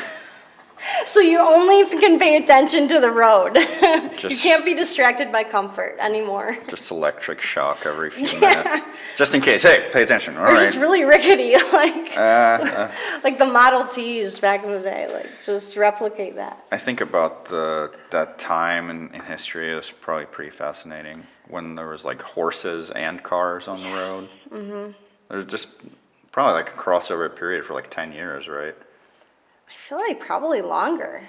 So you only can pay attention to the road. You can't be distracted by comfort anymore. Just electric shock every few minutes. Just in case. Hey, pay attention. All right. Just really rickety, like the Model Ts back in the day. Like, just replicate that. I think about that time in history. It was probably pretty fascinating when there was like horses and cars on the road. Mm-hmm. There's just probably like a crossover period for like 10 years, right? I feel like probably longer.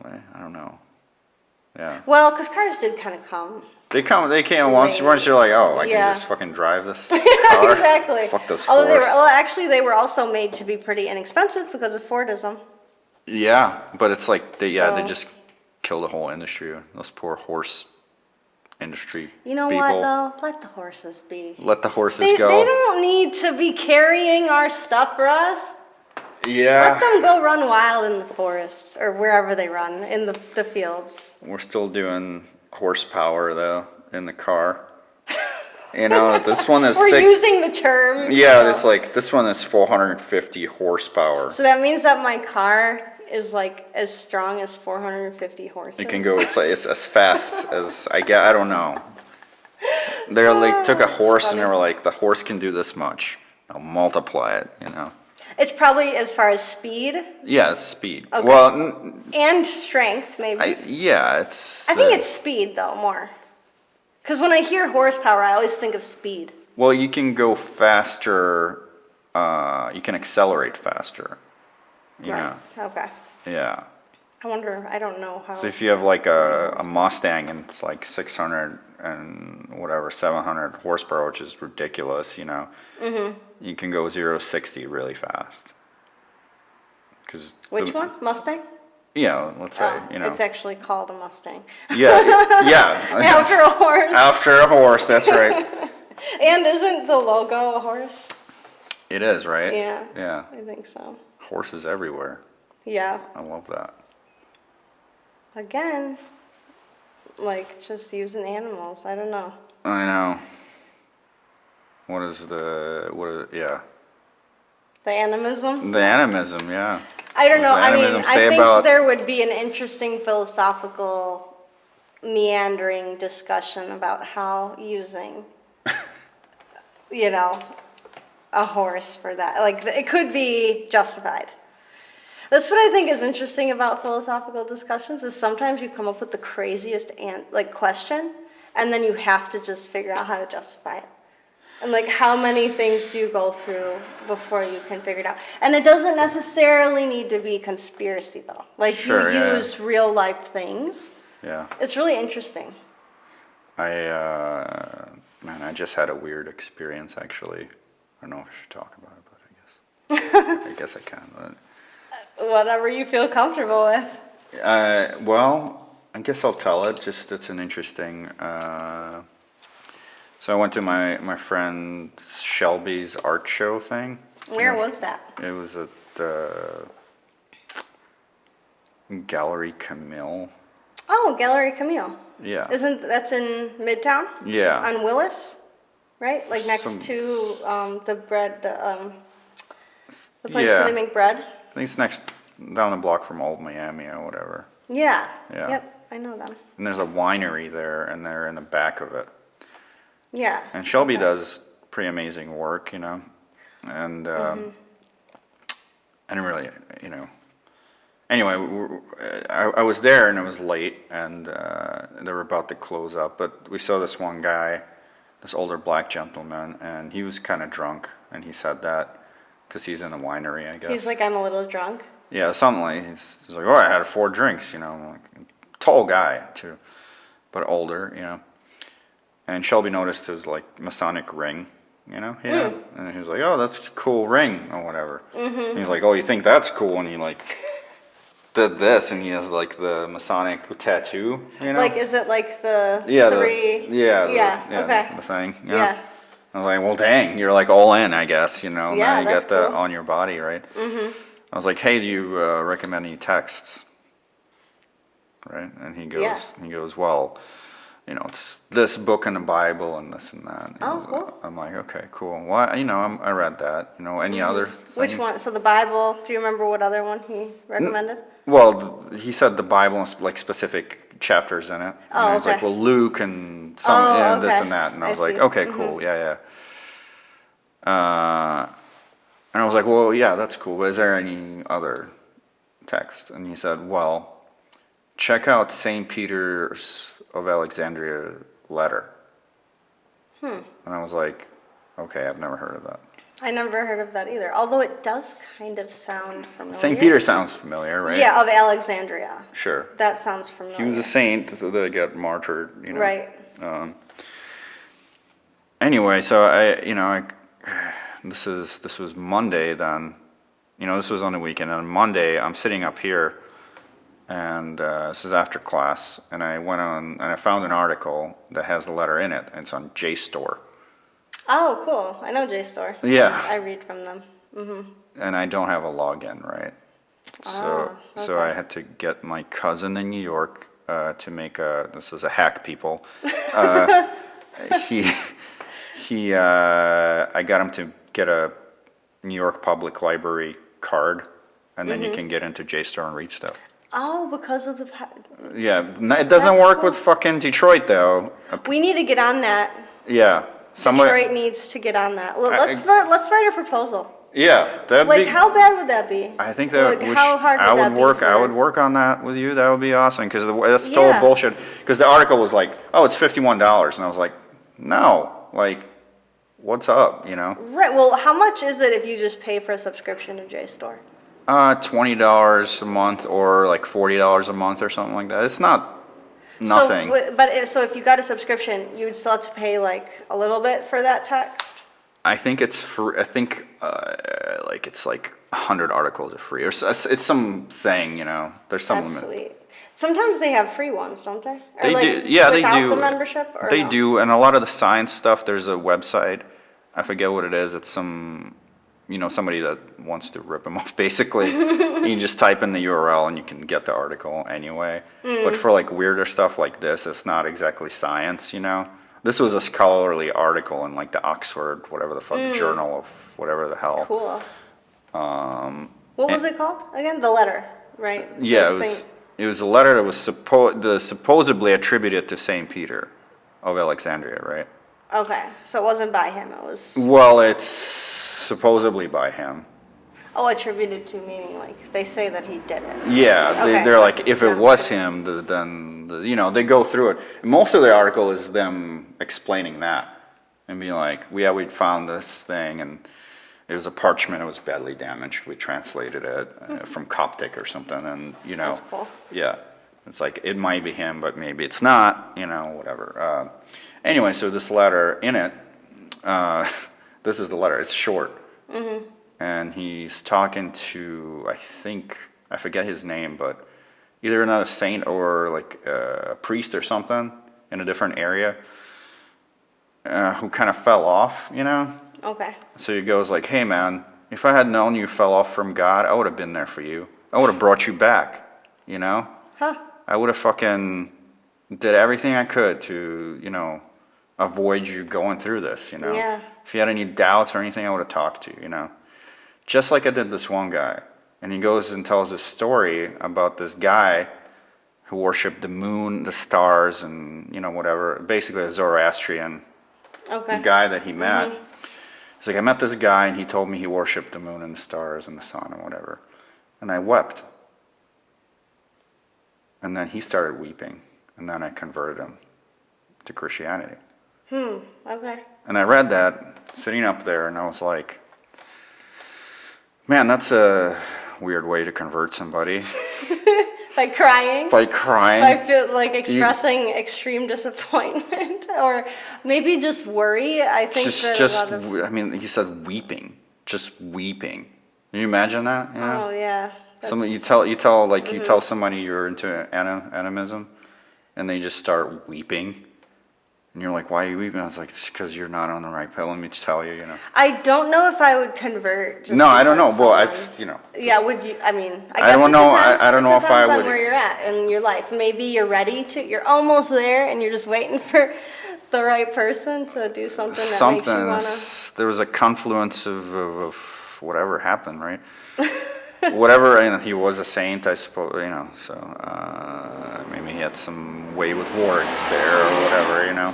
I don't know. Yeah. Well, because cars did kind of come. They came once you're like, oh, I can just fucking drive this car. Exactly. Fuck this horse. They were also made to be pretty inexpensive because of Fordism. Yeah, but it's like they just killed the whole industry. Those poor horse industry. You know people. what though? Let the horses be. Let the horses go. They don't need to be carrying our stuff for us. Yeah. Let them go run wild in the forest or wherever they run in the fields. We're still doing horsepower though in the car. You know, this one is We're using the term. Yeah, it's like this one is 450 horsepower. So that means that my car is like as strong as 450 horses. It can go. It's as fast as I get. I don't know. They like took a horse and they were like, the horse can do this much. I'll multiply it. You know. It's probably as far as speed. Yeah, it's speed. Okay. Well, and strength, maybe. I think it's speed though more. Because when I hear horsepower, I always think of speed. Well, you can go faster. You can accelerate faster. You know. Okay. Yeah. I wonder. I don't know how. So if you have like a Mustang and it's like 600 and whatever 700 horsepower, which is ridiculous, you know, you can go 0 to 60 really fast. Which one? Mustang? Yeah, let's say, you know. It's actually called a Mustang. Yeah, yeah. After a horse. After a horse, that's right. And isn't the logo a horse? It is, right? Yeah. Yeah. I think so. Horses everywhere. Yeah. I love that. Again, like just using animals. I don't know. I know. Yeah. The animism? The animism, yeah. I don't know. What does I mean, animism I say think about- there would be an interesting philosophical meandering discussion about how using, you know, a horse for that. Like, it could be justified. That's what I think is interesting about philosophical discussions is sometimes you come up with the craziest question, and then you have to just figure out how to justify it. And like, how many things do you go through before you can figure it out? And it doesn't necessarily need to be conspiracy, though. Like, Sure, you yeah. use real life things. Yeah. It's really interesting. I just had a weird experience, actually. I don't know if I should talk about it, but I guess I can. But, Whatever you feel comfortable with. well, I guess I'll tell it. Just it's an interesting. So I went to my friend Shelby's art show thing. Where was that? It was at Gallery Camille. Oh, Gallery Camille. Yeah. That's in Midtown? Yeah. On Willis, right? Like next Some- to the bread, the place where Yeah. they make bread. I think it's next down the block from Old Miami or whatever. Yeah. Yeah. Yep, I know them. And there's a winery there, and they're in the back of it. Yeah. And Shelby does pretty amazing work, you know, and and really, you know. Anyway, I was there and it was late, and they were about to close up. But we saw this one guy, this older black gentleman, and he was kind of drunk, and he said that because he's in a winery, I guess. He's like, I'm a little drunk. Yeah, something like he's like, oh, I had 4 drinks, you know, I'm like, tall guy too, but older, you know. And Shelby noticed his like Masonic ring, you know, and he was like, oh, that's a cool ring or whatever. And he's like, oh, you think that's cool? And he like did this, and he has like the Masonic tattoo, you know. Like, is it like the three? Okay. The thing. You know? Yeah. I was like, well, dang, you're like all in, I guess, you know. Yeah, now you that's got that cool. on your body, right? I was like, hey, do you recommend any texts? Right? And he goes, well, you know, it's this book in the Bible and this and that. And Oh, cool. I'm like, okay, cool. Well, you know, I read that. You know, any other Which thing? one? So the Bible, do you remember what other one he recommended? Well, he said the Bible has like specific chapters in it. Oh, and it's like, okay. well, Luke and this okay. and that. And I I was like, see. okay, cool. Yeah. And I was like, well, yeah, that's cool. But is there any other text? And he said, well, check out St. Peter's of Alexandria letter. And I was like, okay, I've never heard of that. I never heard of that either, although it does kind of sound familiar. St. Peter sounds familiar, right? Yeah, of Alexandria. Sure. That sounds familiar. He was a saint that got martyred, you know. Right. Anyway, so this was Monday then. You know, this was on the weekend. And on Monday, I'm sitting up here, and this is after class, and I went on and I found an article that has the letter in it, and it's on JSTOR. Oh, cool. I know JSTOR. Yeah. I read from them. and I don't have a login, right? So I had to get my cousin in New York to make this is a hack, people. I got him to get a New York Public Library card, and then you can get into JSTOR and read stuff. Oh, because of the... Yeah, it doesn't That's work cool. with fucking Detroit, though. We need to get on that. Yeah. Detroit needs to get on that. Well, let's write a proposal. Yeah, that'd Like, be... how bad would that be? I think that Like, how hard would that be I would work on that with you. That would be awesome, because that's total Yeah. bullshit. Because the article was like, oh, it's $51, and I was like, no, like, what's up, you know? Right, well, how much is it if you just pay for a subscription to JSTOR? $20 a month or like $40 a month or something like that. It's not nothing. So if you got a subscription, you would still have to pay like a little bit for that text? I think it's free. I think like it's like 100 articles are free, or it's something, you know. There's some That's limit. sweet. Sometimes they have free ones, don't they? Or They like do. Yeah, they without do. the membership? Or They no? do, and a lot of the science stuff. There's a website. I forget what it is. It's some, you know, somebody that wants to rip them off. Basically, you just type in the URL and you can get the article anyway. But for like weirder stuff like this, it's not exactly science, you know. This was a scholarly article in like the Oxford, whatever the fuck, Journal of whatever the hell. Cool. What was it called again? The letter, right? Yeah, The it was a letter that was supposedly attributed to Saint Peter of Alexandria, right? Okay, so it wasn't by him. It was Well, it's supposedly by him. attributed to, meaning like they say that he did it. Yeah, Okay. they're like, if it Sounds was good. him, then you know, they go through it. Most of the article is them explaining that and being like, yeah, we found this thing, and it was a parchment. It was badly damaged. We translated it from Coptic or something, and you know, That's cool. yeah, it's like it might be him, but maybe it's not. You know, whatever. Anyway, so this letter in it, this is the letter. It's short. And he's talking to, I forget his name, but either another saint or like a priest or something in a different area who kind of fell off, you know? Okay. So he goes like, hey man, if I had known you fell off from God, I would have been there for you. I would have brought you back, you know? Huh. I would have fucking did everything I could to, you know, avoid you going through this, you know? Yeah. If you had any doubts or anything, I would have talked to you, you know? Just like I did this one guy. And he goes and tells a story about this guy who worshipped the moon, the stars, and, you know, whatever. Basically a Zoroastrian Okay. guy that he met. He's like, I met this guy, and he told me he worshipped the moon and the stars and the sun and whatever. And I wept. And then he started weeping. And then I converted him to Christianity. Okay. And I read that sitting up there, and I was like, man, that's a weird way to convert somebody. By crying? By crying. I feel like expressing extreme disappointment or maybe just worry. I think that a lot of... I mean, he said weeping. Just weeping. Can you imagine that? You know? Oh, yeah. Somebody, you tell somebody you're into animism, and they just start weeping. And you're like, why are you weeping? I was like, it's because you're not on the right path. Let me just tell you, you know. I don't know if I would convert. Just No, I don't know. because Well, someone- you know. Yeah, would you? I mean, I I guess don't it know. depends. I don't know if I It depends on would- where you're at in your life. Maybe you're ready to. You're almost there, and you're just waiting for the right person to do something that makes you wanna. There was a confluence of whatever happened, right? Whatever, and he was a saint, I suppose, you know. So maybe he had some way with words there or whatever, you know.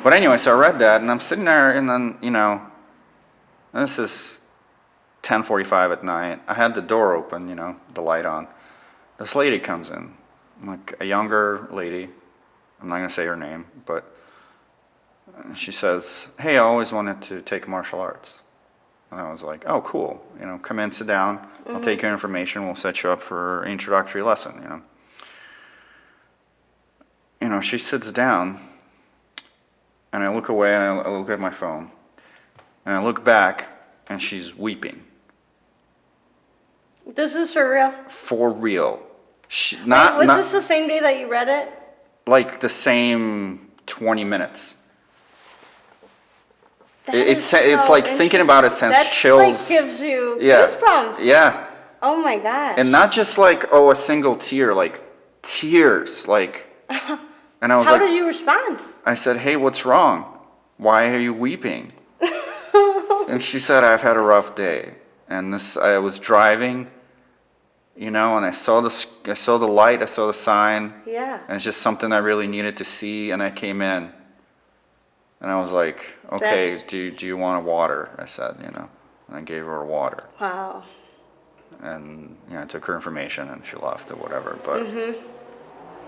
But anyway, so I read that, and I'm sitting there, and then, you know, this is 10:45 at night. I had the door open, you know, the light on. This lady comes in, like a younger lady. I'm not going to say her name, but she says, hey, I always wanted to take martial arts. And I was like, oh, cool. You know, come in, sit down. I'll take your information. We'll set you up for an introductory lesson, you know. You know, she sits down, and I look away, and I look at my phone. And I look back, and she's weeping. This is for real. For real. Was this the same day that you read it? Like the same 20 minutes. It's like thinking about it sends That's chills. like gives you Yeah. goosebumps. Yeah. Oh my gosh. And not just like, oh, a single tear, like tears, like. And I was How like, did you respond? I said, hey, what's wrong? Why are you weeping? And she said, I've had a rough day. And I was driving, and I saw the light, I saw the sign. Yeah. And it's just something I really needed to see, and I came in. And I was like, okay, do you want a water? I said, and I gave her a water. Wow. And I took her information, and she left or whatever. But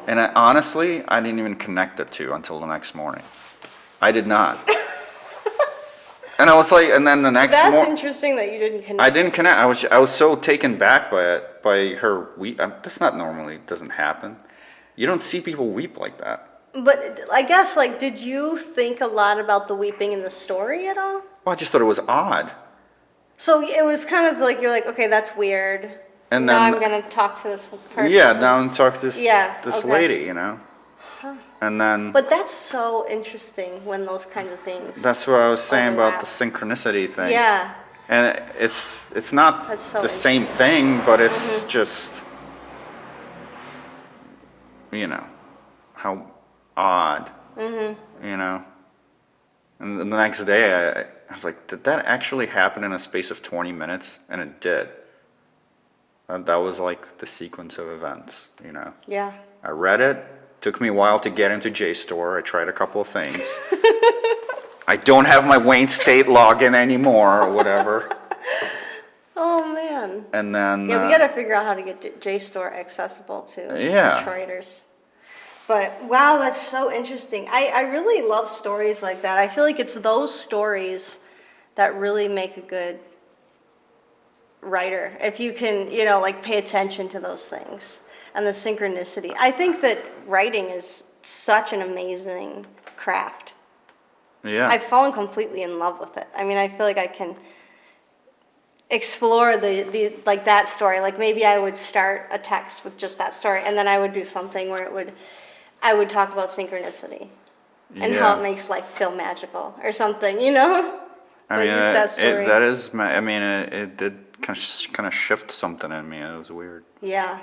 and honestly, I didn't even connect the two until the next morning. I did not. And I was like, and then the next morning. That's interesting that you didn't connect. I didn't connect. I was so taken back by it, by her weep. That's not normally, it doesn't happen. You don't see people weep like that. But I guess, like, did you think a lot about the weeping in the story at all? Well, I just thought it was odd. So it was kind of like, you're like, okay, that's weird. And now then, I'm going to talk to this person. Yeah, now I'm talking to this okay. lady, Huh. And then. But that's so interesting when those kinds of things. That's what I was saying overlap. about the synchronicity thing. Yeah. And it's not So the same thing, but it's just, how odd, And the next day, I was like, did that actually happen in a space of 20 minutes? And it did. That was like the sequence of events, Yeah. I read it. Took me a while to get into JSTOR. I tried a couple of things. I don't have my Wayne State login anymore or whatever. Oh, man. And then... Yeah, we got to figure out how to get JSTOR accessible to Detroiters. But, wow, that's so interesting. I really love stories like that. I feel like it's those stories that really make a good writer. If you can, pay attention to those things. And the synchronicity. I think that writing is such an amazing craft. Yeah. I've fallen completely in love with it. I mean, I feel like I can explore the like that story. Like maybe I would start a text with just that story, and then I would do something where I would talk about synchronicity and how it makes life feel magical or something, I mean, use that story. It did kind of shift something in me. It was weird. Yeah.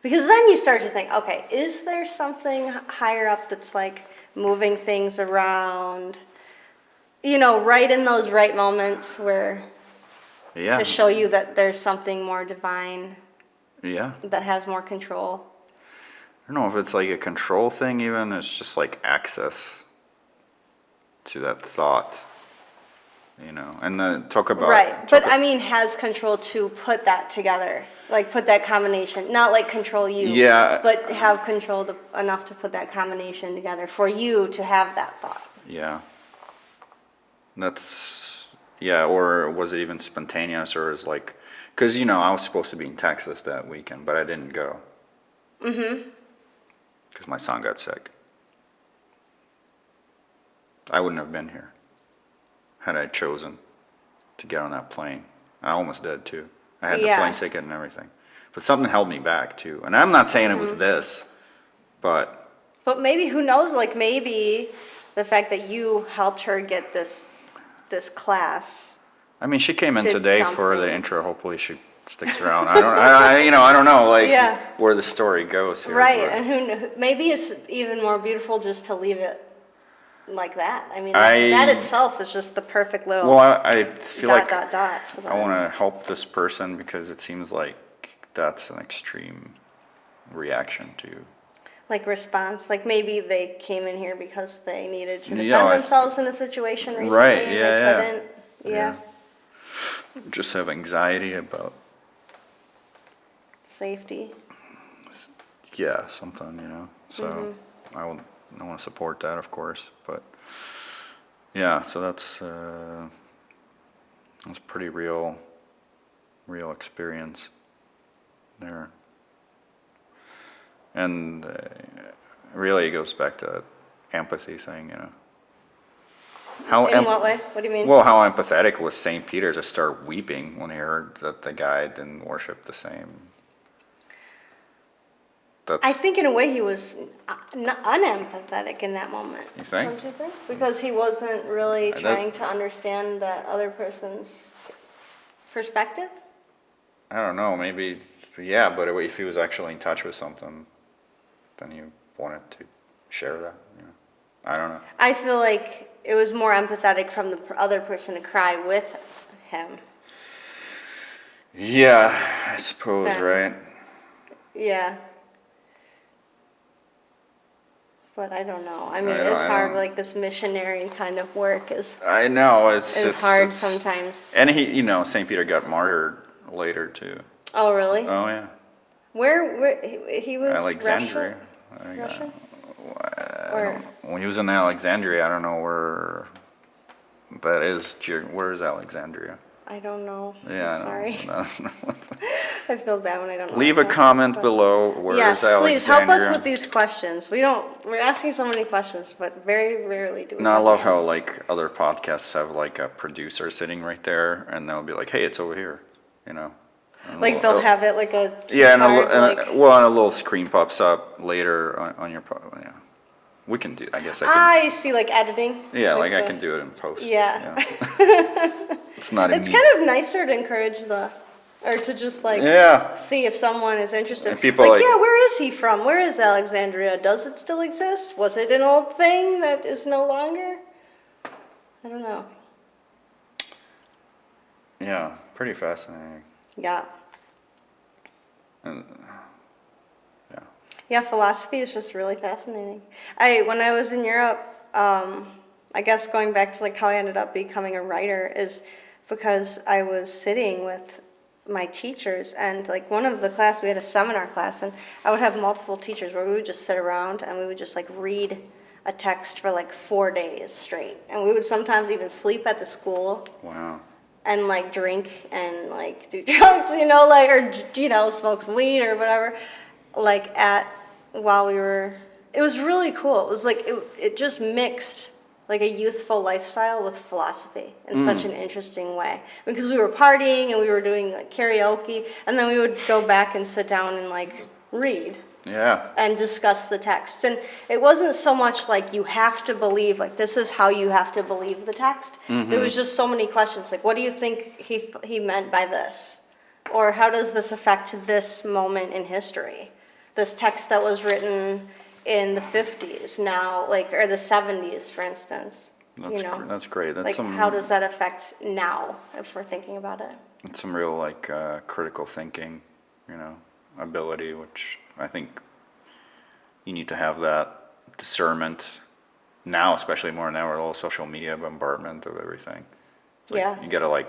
Because then you start to think, okay, is there something higher up that's like moving things around, right in those right moments where to show you that there's something more divine that has more control? I don't know if it's like a control thing even. It's just like access to that thought, and then talk about... Right, but I mean has control to put that together, like put that combination, not like control you, but have control enough to put that combination together for you to have that thought. Yeah. Or was it even spontaneous, or is like, because, I was supposed to be in Texas that weekend, but I didn't go. Because my son got sick. I wouldn't have been here had I chosen to get on that plane. I almost did too. I had the plane ticket and everything. But something held me back too. And I'm not saying it was this, but... But maybe, who knows, like maybe the fact that you helped her get this class... I mean, she came in today for the intro. Hopefully she sticks around. I don't know, where the story goes here. Right, but. and maybe it's even more beautiful just to leave it like that. I mean, that itself is just the perfect little... Well, I feel dot. I want to help this person because it seems like that's an extreme reaction to... Like response, like maybe they came in here because they needed to defend themselves in a situation recently, right? And they couldn't. Just have anxiety about safety. Yeah, something, So I want to support that, of course, but so that's pretty real experience there. And really, it goes back to that empathy thing, In what way? What do you mean? Well, how empathetic was St. Peter to start weeping when he heard that the guy didn't worship the I think in a way he was unempathetic in that moment. You think? Don't you think? Because he wasn't really trying to understand that other person's perspective. I don't know, maybe, yeah, but if he was actually in touch with something, then he wanted to share that, you know. I don't know. I feel like it was more empathetic from the other person to cry with him. Yeah, I suppose, right? Yeah. But I don't know. I mean, it's hard, like this missionary kind of work is. I know, it's hard sometimes. And he, St. Peter got martyred later too. Oh, really? Oh, yeah. Where he was? Alexandria. Russia? When he was in Alexandria, I don't know where that is. Where is Alexandria? I don't know. Yeah, I'm sorry. No. I feel bad when I don't know. Leave a comment below. Where is Alexandria? Please help us with these questions. We're asking so many questions, but very rarely do we. No, I love how like other podcasts have like a producer sitting right there, and they'll be like, "Hey, it's over here," you know. Like they'll have it like a and keycard, and a little screen pops up later on your yeah. We can do. I guess I can. I see, like editing. Yeah, like I can do it in post. Yeah. It's not. It's kind of nicer to encourage or to just like see if someone is interested. And people like, yeah, where is he from? Where is Alexandria? Does it still exist? Was it an old thing that is no longer? I don't know. Yeah, pretty fascinating. Yeah. And, yeah, philosophy is just really fascinating. When I was in Europe, I guess going back to like how I ended up becoming a writer is because I was sitting with my teachers, and like one of the class, we had a seminar class, and I would have multiple teachers where we would just sit around and we would just like read a text for like 4 days straight, and we would sometimes even sleep at the school. Wow. And like drink and like do drugs, like, or smoke some weed or whatever, like while we were. It was really cool. It was like it just mixed like a youthful lifestyle with philosophy in such an interesting way, because we were partying and we were doing like karaoke, and then we would go back and sit down and like read. Yeah. And discuss the text. And it wasn't so much like you have to believe, like this is how you have to believe the text. Mm-hmm. There was just so many questions, like what do you think he meant by this? Or how does this affect this moment in history? This text that was written in the 50s now, like, or the 70s, for instance. That's great. That's like how does that affect now, if we're thinking about it? It's some real like critical thinking, ability, which I think you need to have that discernment now, especially more now with all social media bombardment of everything. It's like, you gotta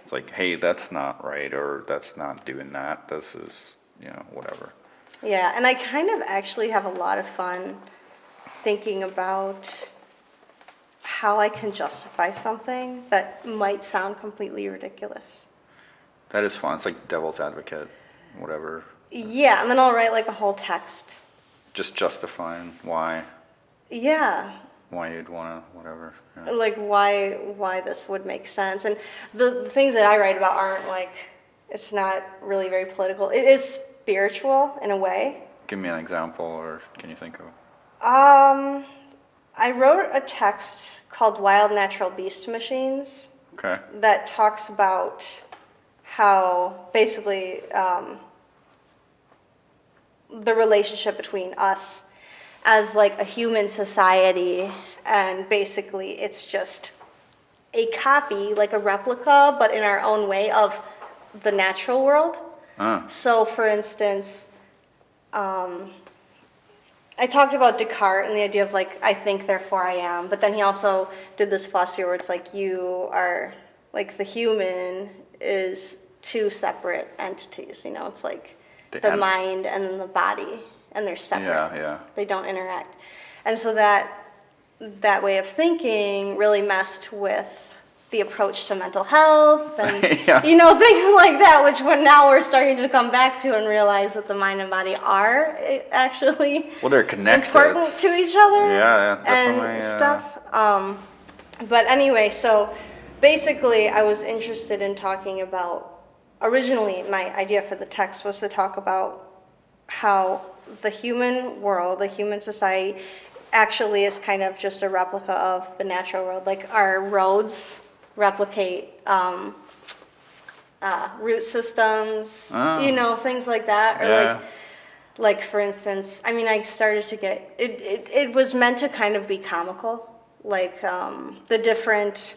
it's like, hey, that's not right, or that's not doing that. This is, whatever. Yeah, and I kind of actually have a lot of fun thinking about how I can justify something that might sound completely ridiculous. That is fun. It's like devil's advocate, whatever. Yeah, and then I'll write like a whole text. Just justifying why. Yeah. Why you'd want to, whatever. Yeah. Like why this would make sense. And the things that I write about aren't like, it's not really very political. It is spiritual in a way. Give me an example, or can you think of? I wrote a text called Wild Natural Beast Machines. Okay. That talks about how basically the relationship between us as like a human society, and basically it's just a copy, like a replica, but in our own way, of the natural world. So for instance, I talked about Descartes and the idea of like, I think, therefore I am, but then he also did this philosophy where it's like you are, like the human is two separate entities, it's like the mind and then the body, and they're separate. Yeah. They don't interact. And so that way of thinking really messed with the approach to mental health and, things like that, which now we're starting to come back to and realize that the mind and body are actually they're connected, important to each other. Yeah, definitely. And stuff. But anyway, so basically I was interested in talking about, originally my idea for the text was to talk about how the human world, the human society, actually is kind of just a replica of the natural world. Like our roads replicate root systems, things like that. Or Yeah. like for instance, I mean, I started to get, it was meant to kind of be comical. Like the different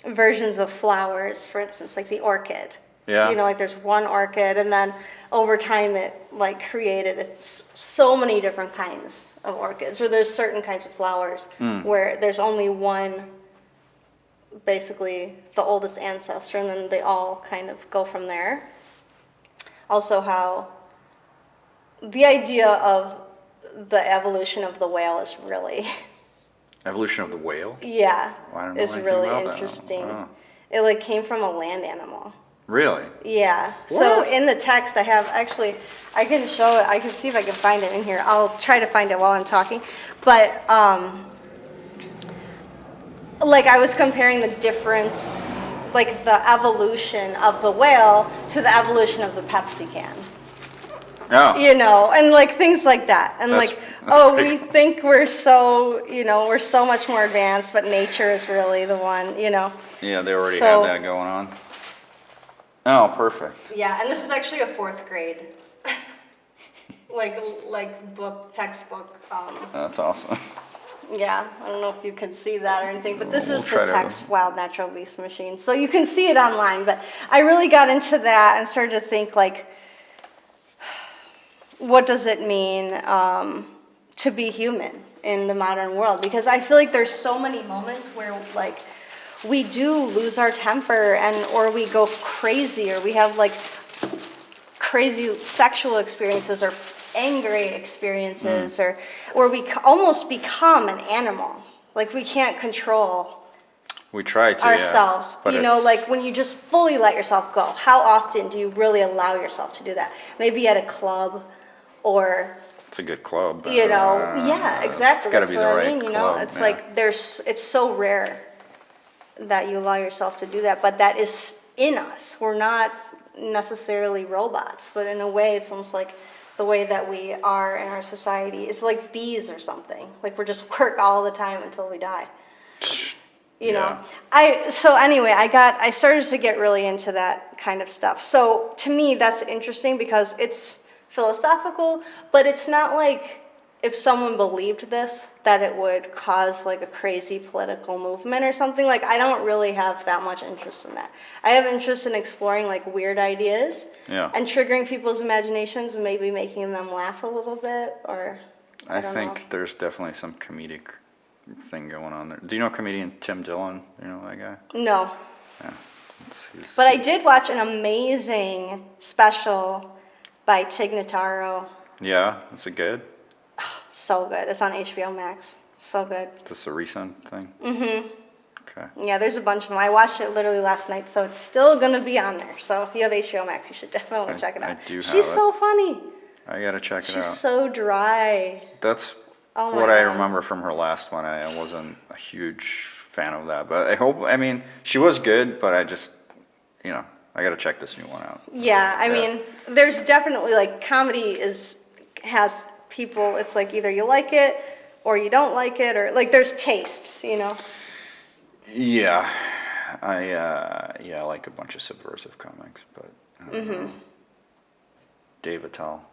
versions of flowers, for instance, like the orchid. Yeah. Like there's one orchid, and then over time it like created so many different kinds of orchids. Or there's certain kinds of flowers where there's only one, basically the oldest ancestor, and then they all kind of go from there. Also, how the idea of the evolution of the whale is really Evolution of the whale? yeah, Well, I don't know is anything really about that. interesting. Wow. It like came from a land animal. Really? Yeah. So What? in the text I have, actually, I can show it. I can see if I can find it in here. I'll try to find it while I'm talking. But like I was comparing the difference, like the evolution of the whale to the evolution of the Pepsi can. Oh. And like things like that. And That's- like, that's we pretty cool. think we're so, we're so much more advanced, but nature is really the one, Yeah, they already So- had that going on. Oh, perfect. Yeah, and this is actually a 4th grade, like textbook. That's awesome. Yeah, I don't know if you can see that or anything, but this We'll is try the to- text Wild Natural Beast Machine. So you can see it online, but I really got into that and started to think like, what does it mean to be human in the modern world? Because I feel like there's so many moments where like we do lose our temper or we go crazy, or we have like crazy sexual experiences or angry experiences, or we almost become an animal. Like we can't control We try to, ourselves. Yeah, but it's- Like when you just fully let yourself go. How often do you really allow yourself to do that? Maybe at a club, or It's a good club. yeah, exactly. It's got to That's be what the I right mean. club. It's yeah. like it's so rare that you allow yourself to do that, but that is in us. We're not necessarily robots, but in a way, it's almost like the way that we are in our society is like bees or something. Like we're just work all the time until we die. You know. So anyway, I started to get really into that kind of stuff. So to me, that's interesting because it's philosophical, but it's not like if someone believed this, that it would cause like a crazy political movement or something. Like I don't really have that much interest in that. I have interest in exploring like weird ideas and triggering people's imaginations and maybe making them laugh a little bit, or I don't think know. there's definitely some comedic thing going on there. Do you know comedian Tim Dillon? You know that guy? No. Yeah. But I did watch an amazing special by Tig Notaro. Yeah, is it good? So good. It's on HBO Max. So good. Is this a recent thing? Mm-hmm. Okay. Yeah, there's a bunch of them. I watched it literally last night, so it's still going to be on there. So if you have HBO Max, you should definitely check it out. I do have She's it. so funny. I gotta check it She's out. so dry. That's Oh my what I God. remember from her last one. I wasn't a huge fan of that, but I mean, she was good, but I just, I gotta check this new one out. Yeah, I mean, there's definitely like comedy has people, it's like either you like it or you don't like it, or like there's tastes, Yeah, I like a bunch of subversive comics, but I don't know. Dave Attell,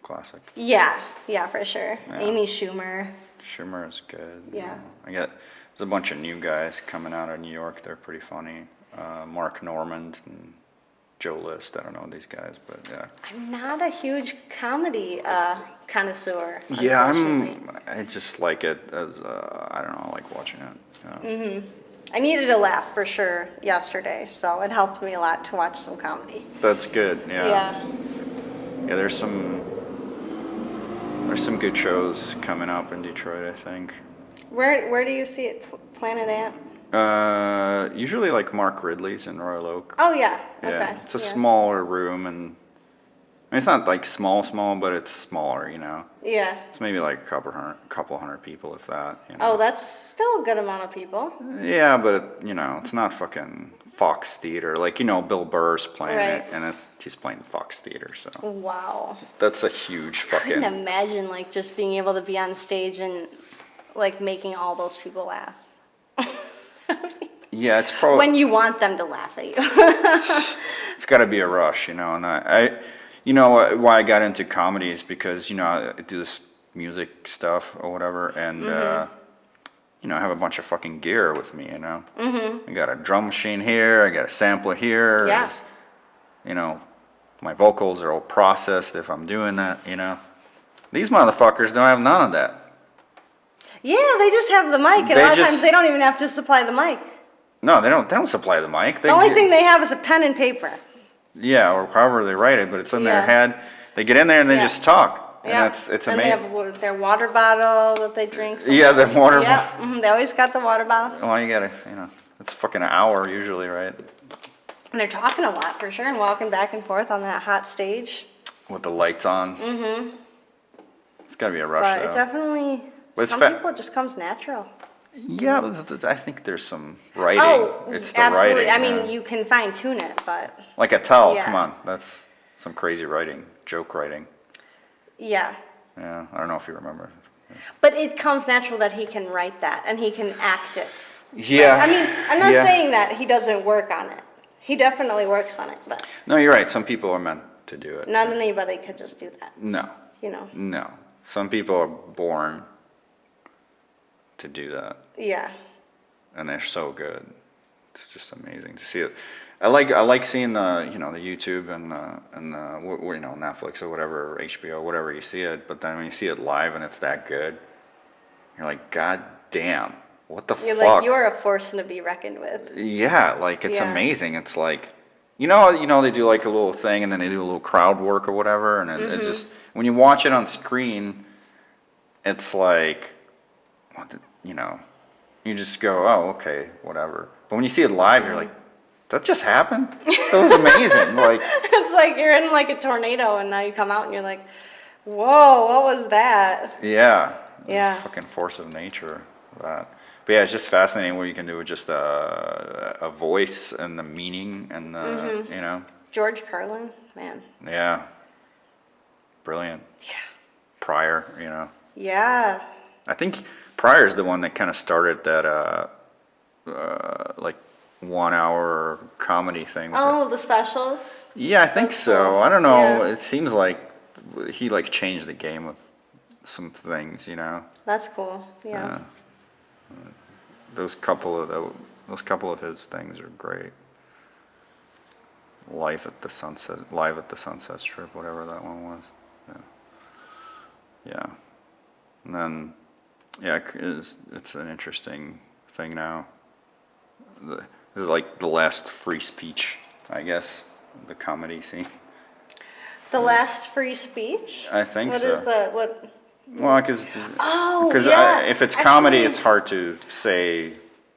classic. Yeah, for sure. Yeah. Amy Schumer. Schumer is good. Yeah. There's a bunch of new guys coming out of New York. They're pretty funny. Mark Normand and Joe List. I don't know these guys, but yeah. I'm not a huge comedy connoisseur. Yeah, unfortunately. I just like it as I don't know, I like watching it. I needed a laugh for sure yesterday, so it helped me a lot to watch some comedy. That's good. Yeah. Yeah, there's some good shows coming up in Detroit, I think. Where do you see it? Planet Ant? Usually like Mark Ridley's in Royal Oak. Oh yeah. Yeah, Okay. it's a smaller room, and I mean, it's not like small, but it's smaller, Yeah. It's maybe like a couple hundred people, if that. Oh, that's still a good amount of people. Yeah, but it's not fucking Fox Theater, like Bill Burr's playing Right. it, and he's playing Fox Theater, so Wow. that's a huge I couldn't fucking. imagine like just being able to be on stage and like making all those people laugh. Yeah, it's probably When you want them to laugh at you. it's got to be a rush, and why I got into comedy is because I do this music stuff or whatever, and I have a bunch of fucking gear with me, I got a drum machine here, I got a sampler here. Yeah. My vocals are all processed if I'm doing that, These motherfuckers don't have none of that. Yeah, they just have the mic, and a lot of times they don't even have to supply the mic. No, they don't supply the mic. The only thing they have is a pen and paper. Yeah, or however they write it, but it's in their Yeah. head. They get in there and they just talk. And Yeah. it's And they amazing. have their water bottle that they drink. Yeah, the water Yeah, bottle. they always got the water bottle. Well, you gotta, it's fucking an hour usually, right? And they're talking a lot for sure and walking back and forth on that hot stage. With the lights on. Mm-hmm. It's gotta be a rush, But though. it definitely, But it's some people it just comes natural. Yeah, but I think there's some writing. Oh, It's the absolutely. writing. I mean, you can fine tune it, but Like Attell, Yeah. come on. That's some crazy writing, joke writing. yeah. Yeah, I don't know if you remember. But it comes natural that he can write that and he can act it. Yeah. I mean, I'm not Yeah. saying that he doesn't work on it. He definitely works on it, but No, you're right. Some people are meant to do it. not anybody could just do that, No. No. Some people are born to do that, Yeah. and they're so good. It's just amazing to see it. I like seeing the the YouTube and Netflix or whatever, or HBO, whatever you see it. But then when you see it live and it's that good, you're like, God damn, what the You're fuck? like, you're a force to be reckoned with. Yeah, like it's Yeah. amazing. It's like, they do like a little thing and then they do a little crowd work or whatever, and it just when you watch it on screen, it's like, you just go, oh, okay, whatever. But when you see it live, you're like, that just happened? That was amazing. Like, It's like you're in like a tornado and now you come out and you're like, whoa, what was that? yeah, Yeah. the fucking force of nature. That. But yeah, it's just fascinating what you can do with just a voice and the meaning and the, George Carlin, man. yeah, brilliant. Yeah. Pryor, Yeah. I think Pryor's the one that kind of started that like 1 hour comedy thing. Oh, the specials? Yeah, I think That's so. cool. I don't know. Yeah. It seems like he like changed the game with some things, That's cool. Yeah. Those couple of his things are great. Live at the Sunset Strip, whatever that one was. Yeah. And then, it's an interesting thing now. Like the last free speech, I guess, the comedy scene. The last free speech? I think What so. is that? What? Well, because yeah. if it's comedy, Actually- it's hard to say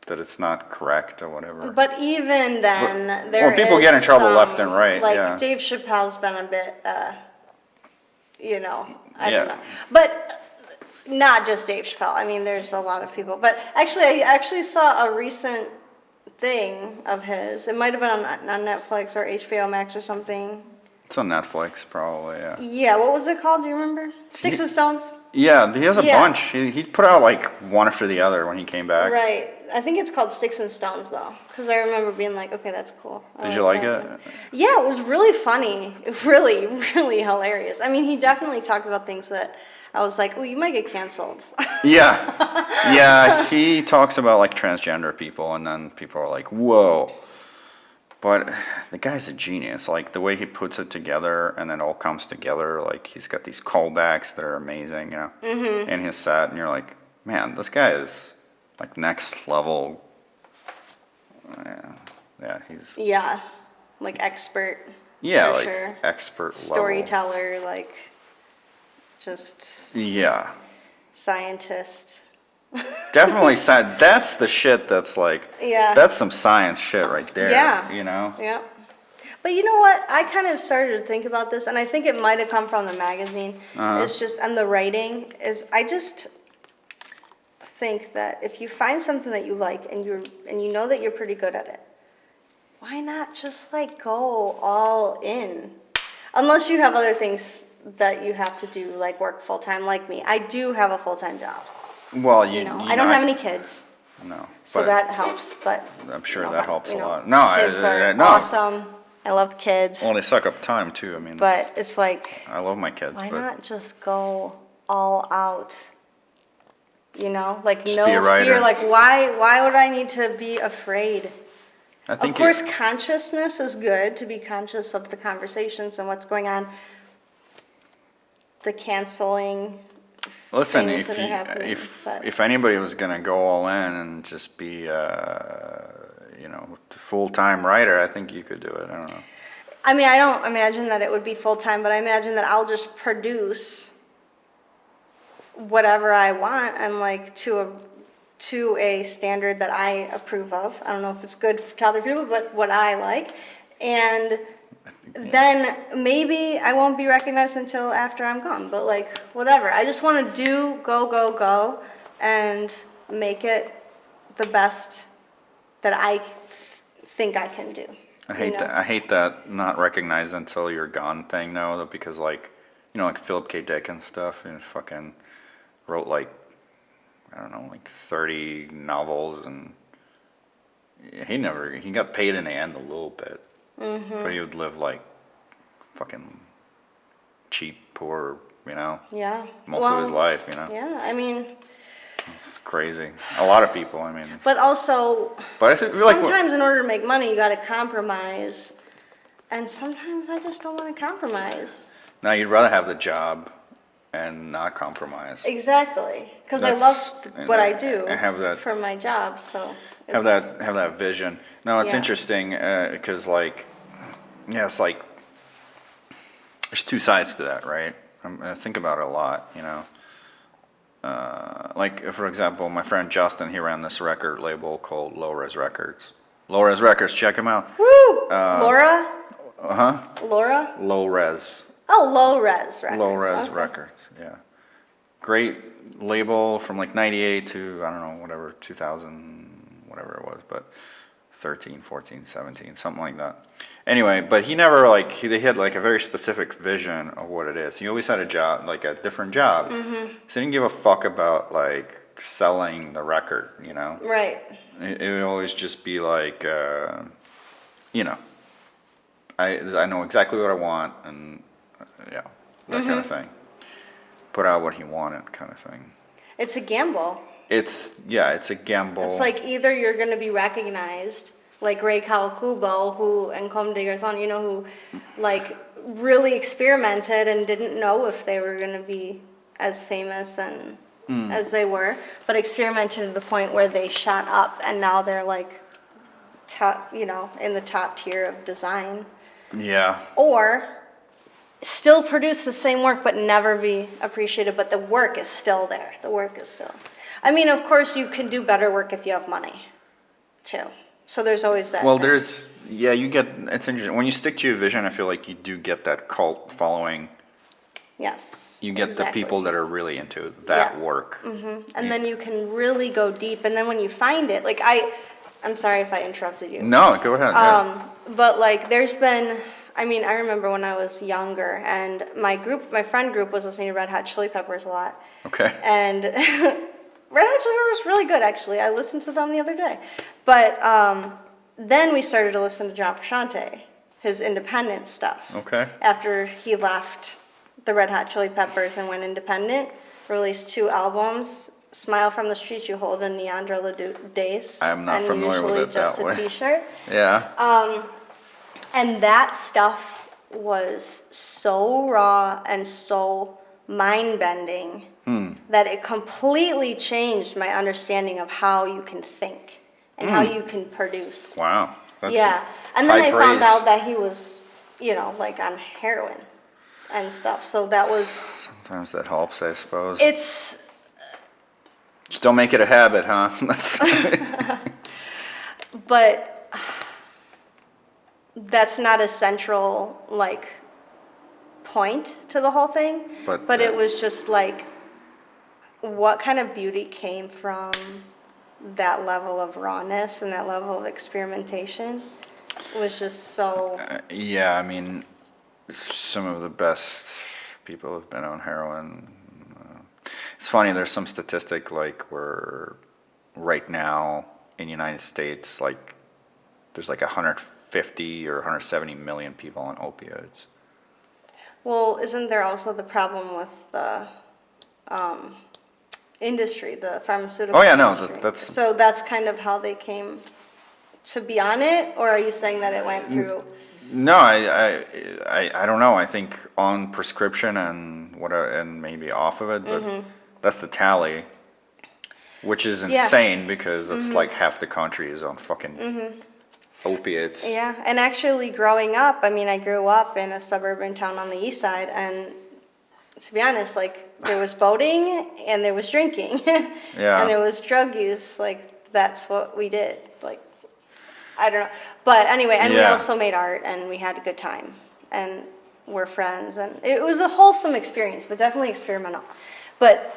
that it's not correct or whatever. But even then, Well, there people is get in trouble some, left and right, Like yeah. Dave Chappelle's been a bit, I Yeah. don't know. But not just Dave Chappelle. I mean, there's a lot of people. But actually, I actually saw a recent thing of his. It might have been on Netflix or HBO Max or something. It's on Netflix, probably. Yeah. Yeah, what was it called? Do you remember? Sticks and Stones? Yeah, he has a Yeah. bunch. He put out like one after the other when he came back. Right. I think it's called Sticks and Stones, though. Because I remember being like, okay, that's cool. I Did you like that. it? Yeah, it was really funny. Really, really hilarious. I mean, he definitely talked about things that I was like, oh, you might get canceled. Yeah. Yeah, he talks about like transgender people, and then people are like, whoa. But the guy's a genius. Like the way he puts it together and then it all comes together. Like he's got these callbacks that are amazing, in his set. And you're like, man, this guy is like next level. Yeah, he's. Yeah, like expert. Yeah, for like sure. expert Storyteller, like just level. Yeah. scientist. Definitely science. That's the shit that's like. Yeah. That's some science shit right there. Yeah. Yeah. But you know what? I kind of started to think about this, and I think it might have come from the magazine. It's just, and the writing is, I just think that if you find something that you like and you know that you're pretty good at it, why not just like go all in? Unless you have other things that you have to do, like work full time, like me. I do have a full time job. Well, You know, I don't have any kids, No, so but that helps. But I'm sure you know, that helps you a know, lot. No, kids are no. awesome. I love kids, Well, they suck up time too. I mean, but it's like, I love my kids, why but not just go all out? You know, like Just no be a writer. fear. Like why would I need to be afraid? I think Of course, consciousness is good, to be conscious of the conversations and what's going on. The canceling listen, things that are happening. if anybody was gonna go all in and just be full-time writer, I think you could do it. I don't know. I mean, I don't imagine that it would be full time, but I imagine that I'll just produce whatever I want and like to a standard that I approve of. I don't know if it's good to other people, but what I like. And then maybe I won't be recognized until after I'm gone, but like whatever. I just want to go, and make it the best that I think I can do. I hate that. I hate that not recognized until you're gone thing, though, because like Philip K. Dick and stuff, and fucking wrote like I don't know, like 30 novels, and he got paid in the end a little bit, but he would live like fucking cheap, poor, Yeah. most of his life, Yeah, I mean, It's crazy. A lot of people, I mean. but also, But I think sometimes in order to make money, you got to compromise. And sometimes I just don't want to compromise. now you'd rather have the job and not compromise. Exactly, because I love what I do I have that for my job. So have that vision. No, it's Yeah. interesting because it's like there's two sides to that, right? I think about it a lot, like for example, my friend Justin, he ran this record label called Low Res Records. Low Res Records, check him out. Woo! Laura? Laura? Low Res. Oh, Low Res Records. Low Res Okay. Records, yeah. Great label from like 98 to, I don't know, whatever, 2000, whatever it was, but 13, 14, 17, something like that. Anyway, but he never they had like a very specific vision of what it is. He always had a job, like a different job. Mm-hmm. So he didn't give a fuck about like selling the record, Right. It would always just be like, I know exactly what I want, and that kind of thing. Put out what he wanted, kind of thing. It's a gamble. It's a gamble. It's like either you're going to be recognized, like Ray Kawakubo, and Comme des Garçons, who like really experimented and didn't know if they were going to be as famous and as they were, but experimented to the point where they shot up, and now they're like top, in the top tier of design. Yeah. Or still produce the same work but never be appreciated, but the work is still there. The work is still. I mean, of course, you can do better work if you have money, too. So there's always that. Well, thing. it's interesting. When you stick to your vision, I feel like you do get that cult following. Yes. You get exactly. the people that are really into that work. And then you can really go deep. And then when you find it, like I'm sorry if I interrupted you. No, go ahead. But like there's been, I remember when I was younger and my friend group was listening to Red Hot Chili Peppers a lot. Okay. And Red Hot Chili Peppers was really good, actually. I listened to them the other day. But then we started to listen to John Frusciante, his independent stuff. Okay. After he left the Red Hot Chili Peppers and went independent, released 2 albums, Smile from the Streets You Hold and Neandra Days. I'm not familiar with it that way. And usually just a t-shirt. Yeah. And that stuff was so raw and so mind-bending that it completely changed my understanding of how you can think and how you can produce. Wow. That's And then I high found praise. out that he was, like on heroin and stuff. So that was... Sometimes that helps, I suppose. It's... Just don't make it a habit, huh? But that's not a central, point to the whole thing. But it was just what kind of beauty came from that level of rawness and that level of experimentation. was just so. Yeah, I mean, some of the best people have been on heroin. It's funny, there's some statistic like where right now in the United States, like there's like 150 or 170 million people on opioids. Well, isn't there also the problem with the industry, the pharmaceutical Oh yeah, no, industry? that's So that's kind of how they came to be on it, or are you saying that it went through? no, I don't know. I think on prescription and and maybe off of it, but that's the tally, which is Yeah. insane because it's like half the country is on fucking opiates. Yeah, and actually growing up, I mean, I grew up in a suburban town on the east side, and to be honest, like, there was boating and there was drinking. Yeah. And there was drug use, like, that's what we did. Like, I don't know. But anyway, and we Yeah. also made art, and we had a good time, and we're friends, and it was a wholesome experience, but definitely experimental. But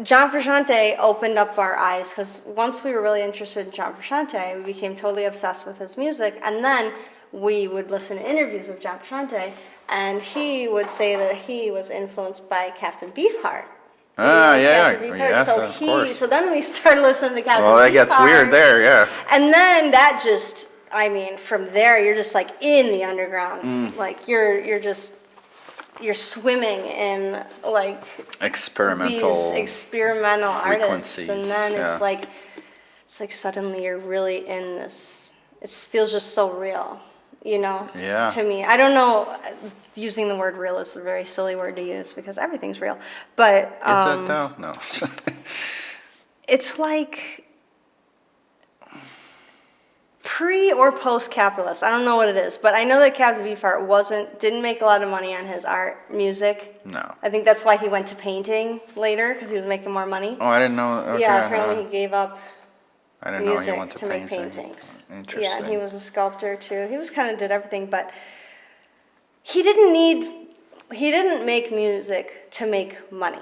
John Frusciante opened up our eyes, because once we were really interested in John Frusciante, we became totally obsessed with his music, and then we would listen to interviews of John Frusciante, and he would say that he was influenced by Captain Beefheart. Do you know Yeah, Captain Beefheart? yes, so of course. So then we started listening to Captain Beefheart. Well, that gets weird there, yeah. And then that just, I mean, from there you're just like in the underground. Like you're swimming in like Experimental these experimental artists, and frequencies, then yeah. it's like suddenly you're really in this. It feels just so real, you know. Yeah. To me, I don't know. Using the word real is a very silly word to use because everything's real, but Is it though? No. it's like pre or post capitalist. I don't know what it is, but I know that Captain Beefheart didn't make a lot of money on his music. No. I think that's why he went to painting later, because he was making more money. Oh, I didn't know. Okay, Yeah, apparently he gave up I didn't know he music went to to make painting. paintings. Interesting. Yeah, and he was a sculptor too. He was kind of did everything, but he didn't make music to make money.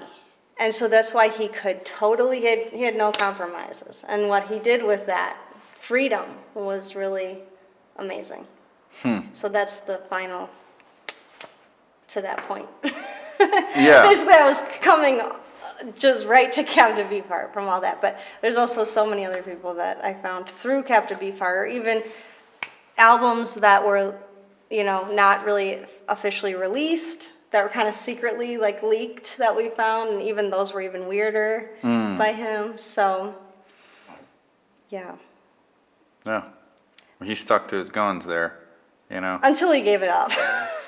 And so that's why he could totally, he had no compromises. And what he did with that freedom was really amazing. So that's the final to that point. Yeah. Basically, I was coming just right to Captain Beefheart from all that. But there's also so many other people that I found through Captain Beefheart, or even albums that were, you know, not really officially released, that were kind of secretly like leaked that we found, and even those were even weirder by him. So, yeah. Yeah. He stuck to his guns there, you know. Until he gave it up.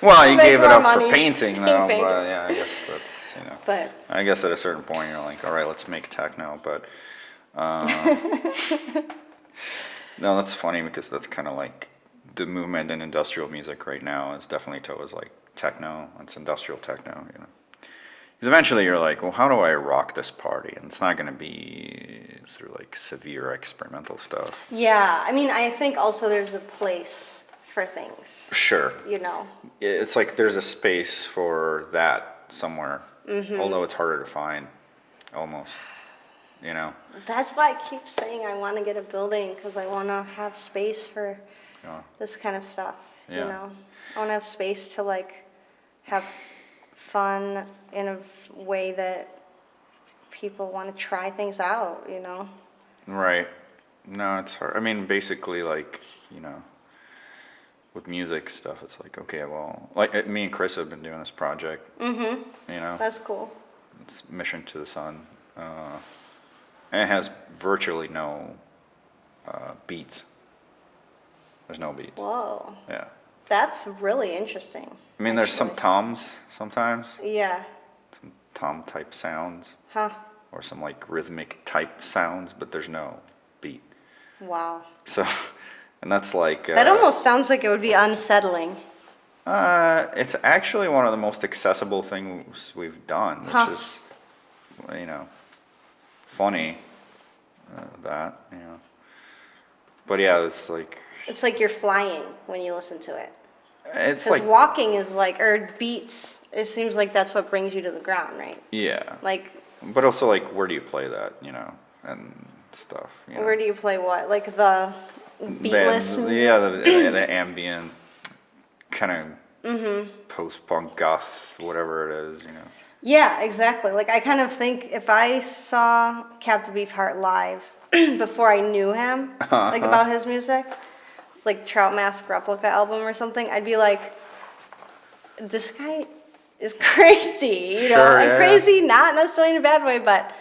Well, he Make gave it more up money for painting, being though. painter. But yeah, I guess that's, you know. But I guess at a certain point, you're like, all right, let's make techno. But no, that's funny because that's kind of like the movement in industrial music right now is definitely towards like techno. It's industrial techno, you know. Because eventually you're like, well, how do I rock this party? And it's not going to be through like severe experimental stuff. yeah, I mean, I think also there's a place for things, Sure. you know. It's like there's a space for that somewhere, although it's harder to find, almost, you know. That's why I keep saying I want to get a building, because I want to have space for Yeah. this kind of stuff, you Yeah. know. I want to have space to like have fun in a way that people want to try things out, you know. Right. No, it's hard. I mean, basically, like, you know, with music stuff, it's like, okay, well, like me and Chris have been doing this project, you know, That's cool. it's Mission to the Sun, and it has virtually no beats. There's no beats. Whoa, Yeah. that's really interesting. I mean, there's some actually. toms sometimes, Yeah. some tom type sounds, Huh. or some like rhythmic type sounds, but there's no beat. Wow. So, and that's like That almost sounds like it would be unsettling. it's actually one of the most accessible things we've done, which Huh. is, you know, funny. That, you know, but yeah, it's like You're flying when you listen to it. it's Because like walking is like, or beats, it seems like that's what brings you to the ground, right? yeah, Like, but also like where do you play that, you know, and stuff. You know? where do you play what? Like the beatless music. Yeah, the ambient kind of post-punk goth, whatever it is, Yeah, exactly. Like, I kind of think if I saw Captain Beefheart live before I knew him, like, about his music, like Trout Mask Replica album or something, I'd be like, this guy is crazy, you know? Sure, And yeah. crazy, not necessarily in a bad way, but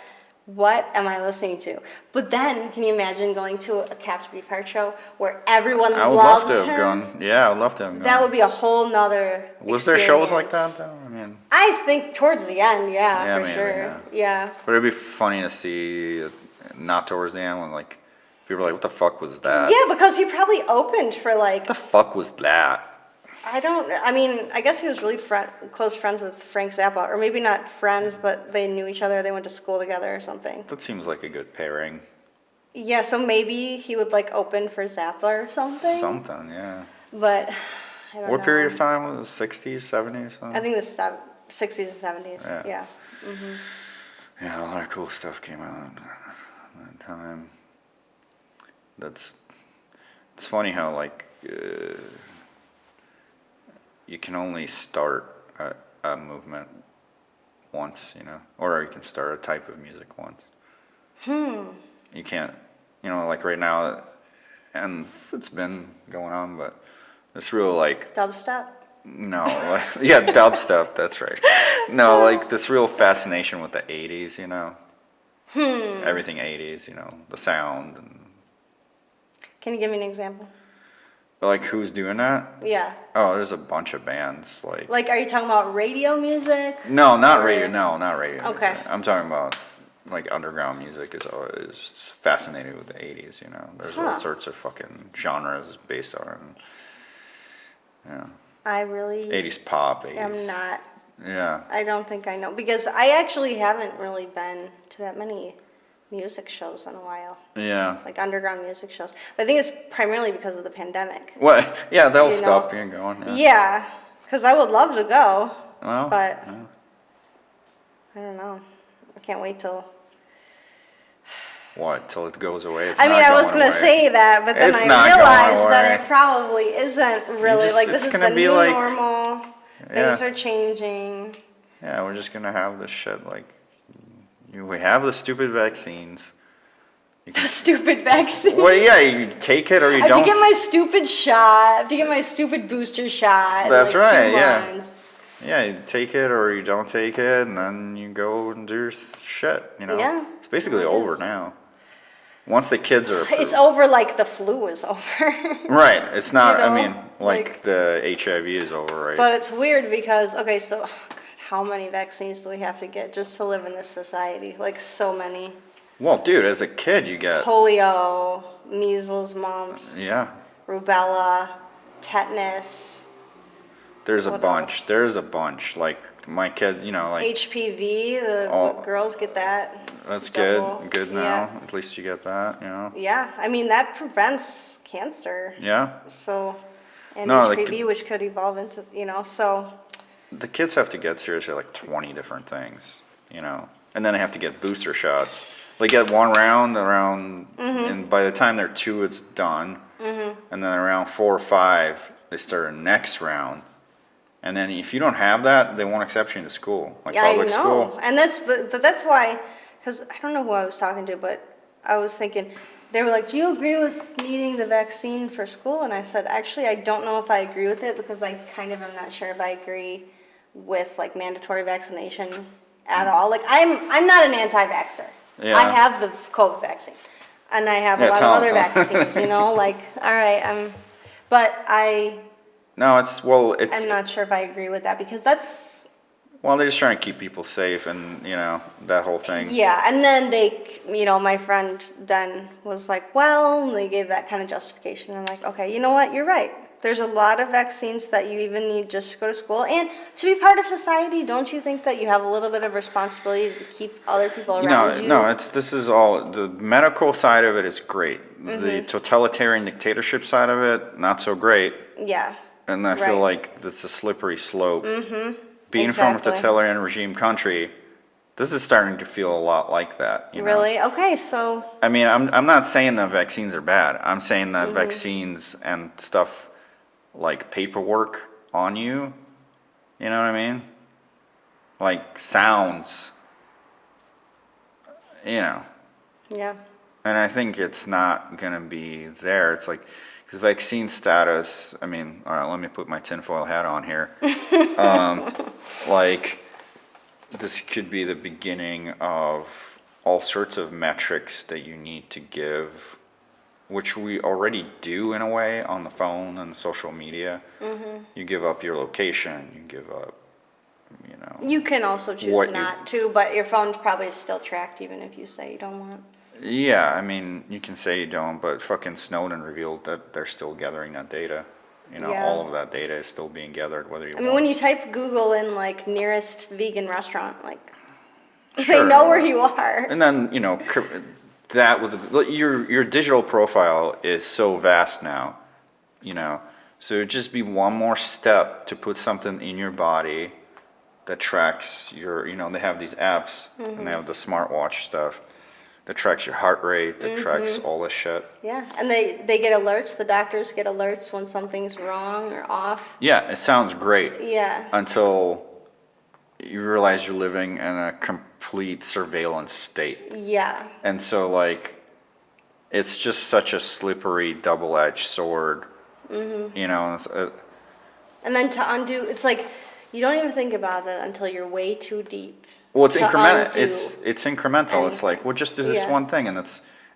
what am I listening to? But then, can you imagine going to a Captain Beefheart show where everyone I would loves love to have him? gone. Yeah, I'd love to have gone. That would be a whole nother Was there shows like experience. that, though? I mean, I think towards the end, Yeah, for maybe, sure. Yeah. but it'd be funny to see, not towards the end, when, like, people are like, what the fuck was that? Yeah, because he probably opened for like, What the fuck was that? I guess he was really close friends with Frank Zappa, or maybe not friends, but they knew each other, they went to school together or something. That seems like a good pairing. Yeah, so maybe he would like open for Zappa or something. Something, yeah. But I don't know. What period of time was it? 60s, 70s? Something? I think the 60s and 70s. Yeah. Yeah. Yeah, a lot of cool stuff came out at that time. It's funny how, like, you can only start a movement once, or you can start a type of music once. You can't, like right now, and it's been going on, but it's real, like, Dubstep? no, yeah, dubstep, that's right. No, like this real fascination with the 80s, Everything 80s, the sound. And Can you give me an example? like, who's doing that? Yeah. Oh, there's a bunch of bands, like... Like, are you talking about radio music? No, not radio, not radio Okay. music. I'm talking about, like, underground music is always fascinated with the 80s, There's all sorts of fucking genres based on, I really 80s pop, 80s... am not. Yeah. I don't think I know, because I actually haven't really been to that many music shows in a while, Yeah. like underground music shows. But I think it's primarily because of the pandemic. Well, yeah, that'll You stop know? you going. Yeah. Yeah, because I would love to go, Well, but yeah. I don't know. I can't wait till... What, till it goes away? It's I mean, not I was going going to away. say that, but then It's I not going realized that away. it probably isn't really. just- Like, it's this is gonna the be new like- normal. Yeah. Things are changing. Yeah, we're just gonna have this shit, like, we have the stupid vaccines. The stupid vaccine. Well, yeah, you take it or you I have don't. to get my stupid shot. I have to get my stupid booster shot. in, That's like, 2 right, yeah. months. Yeah, you take it or you don't take it, and then you go and do your shit, Yeah. It's basically It over is. now. Once the kids are approved. It's over like the flu is over. Right, it's not, You know, I mean, like like- the HIV is over, right? But it's weird because, okay, so God, how many vaccines do we have to get just to live in this society? Like, so many. Well, dude, as a kid, you get, Polio, measles, mumps, yeah, rubella, tetanus, there's a What bunch. else? There's a bunch. Like, my kids, like, HPV. The Oh. girls get that. that's It's double. good now. Yeah. At least you get that, Yeah, I mean that prevents cancer. Yeah. So, and No, like- HPV, which could evolve into, so. The kids have to get seriously like 20 different things, and then they have to get booster shots. They get one round around, and by the time they're 2, it's done. And then around 4 or 5, they start a next round. And then if you don't have that, they won't accept you into school, like I public know, school. and but that's why, because I don't know who I was talking to, but I was thinking, they were like, "Do you agree with needing the vaccine for school?" And I said, "Actually, I don't know if I agree with it because I kind of am not sure if I agree with like mandatory vaccination at all. Like, I'm not an anti-vaxxer. Yeah. I have the COVID vaccine, and I have a Yeah, lot tell of 'em, other tell 'em. vaccines. Like, all right, but No, it's I'm not sure if I agree with that because that's. well, they're just trying to keep people safe, and that whole thing. Yeah, and then my friend then was like, well, and they gave that kind of justification. I'm like, okay, you know what? You're right. There's a lot of vaccines that you even need just to go to school. And to be part of society, don't you think that you have a little bit of responsibility to keep other people around you? No, this is all, the medical side of it is great. Mm-hmm. The totalitarian dictatorship side of it, not so great. Yeah. And I feel Right. like that's a slippery slope. Mm-hmm. Being from a Exactly. totalitarian regime country This is starting to feel a lot like that. You know? Really? Okay, so I mean, I'm not saying that vaccines are bad. I'm saying that vaccines and stuff like paperwork on you, you know what I mean? Like sounds, you know. yeah. And I think it's not going to be there. It's like, because vaccine status, I mean, all right, let me put my tinfoil hat on here. Like, this could be the beginning of all sorts of metrics that you need to give, which we already do in a way on the phone and social media. You give up your location, you give up, you know. You can also choose not to, but your phone's probably still tracked even if you say you don't want. Yeah, I mean, you can say you don't, but fucking Snowden revealed that they're still gathering that data. You know, Yeah. all of that data is still being gathered, whether you I mean, want. when you type Google in like nearest vegan restaurant, like Sure. they know where you are. And then, you know, that with your digital profile is so vast now, you know. So it'd just be one more step to put something in your body that tracks your, you know, they have these apps and they have the smartwatch stuff that tracks your heart rate, that tracks all this shit. Yeah, and they get alerts. The doctors get alerts when something's wrong or off. Yeah, it sounds great. Yeah. Until you realize you're living in a complete surveillance state. Yeah. And so, like, it's just such a slippery, double-edged sword. You know, And then to undo, it's like you don't even think about it until you're way too deep. well, it's to incremental. undo It's incremental. It's like, well, just do this Yeah. one thing, and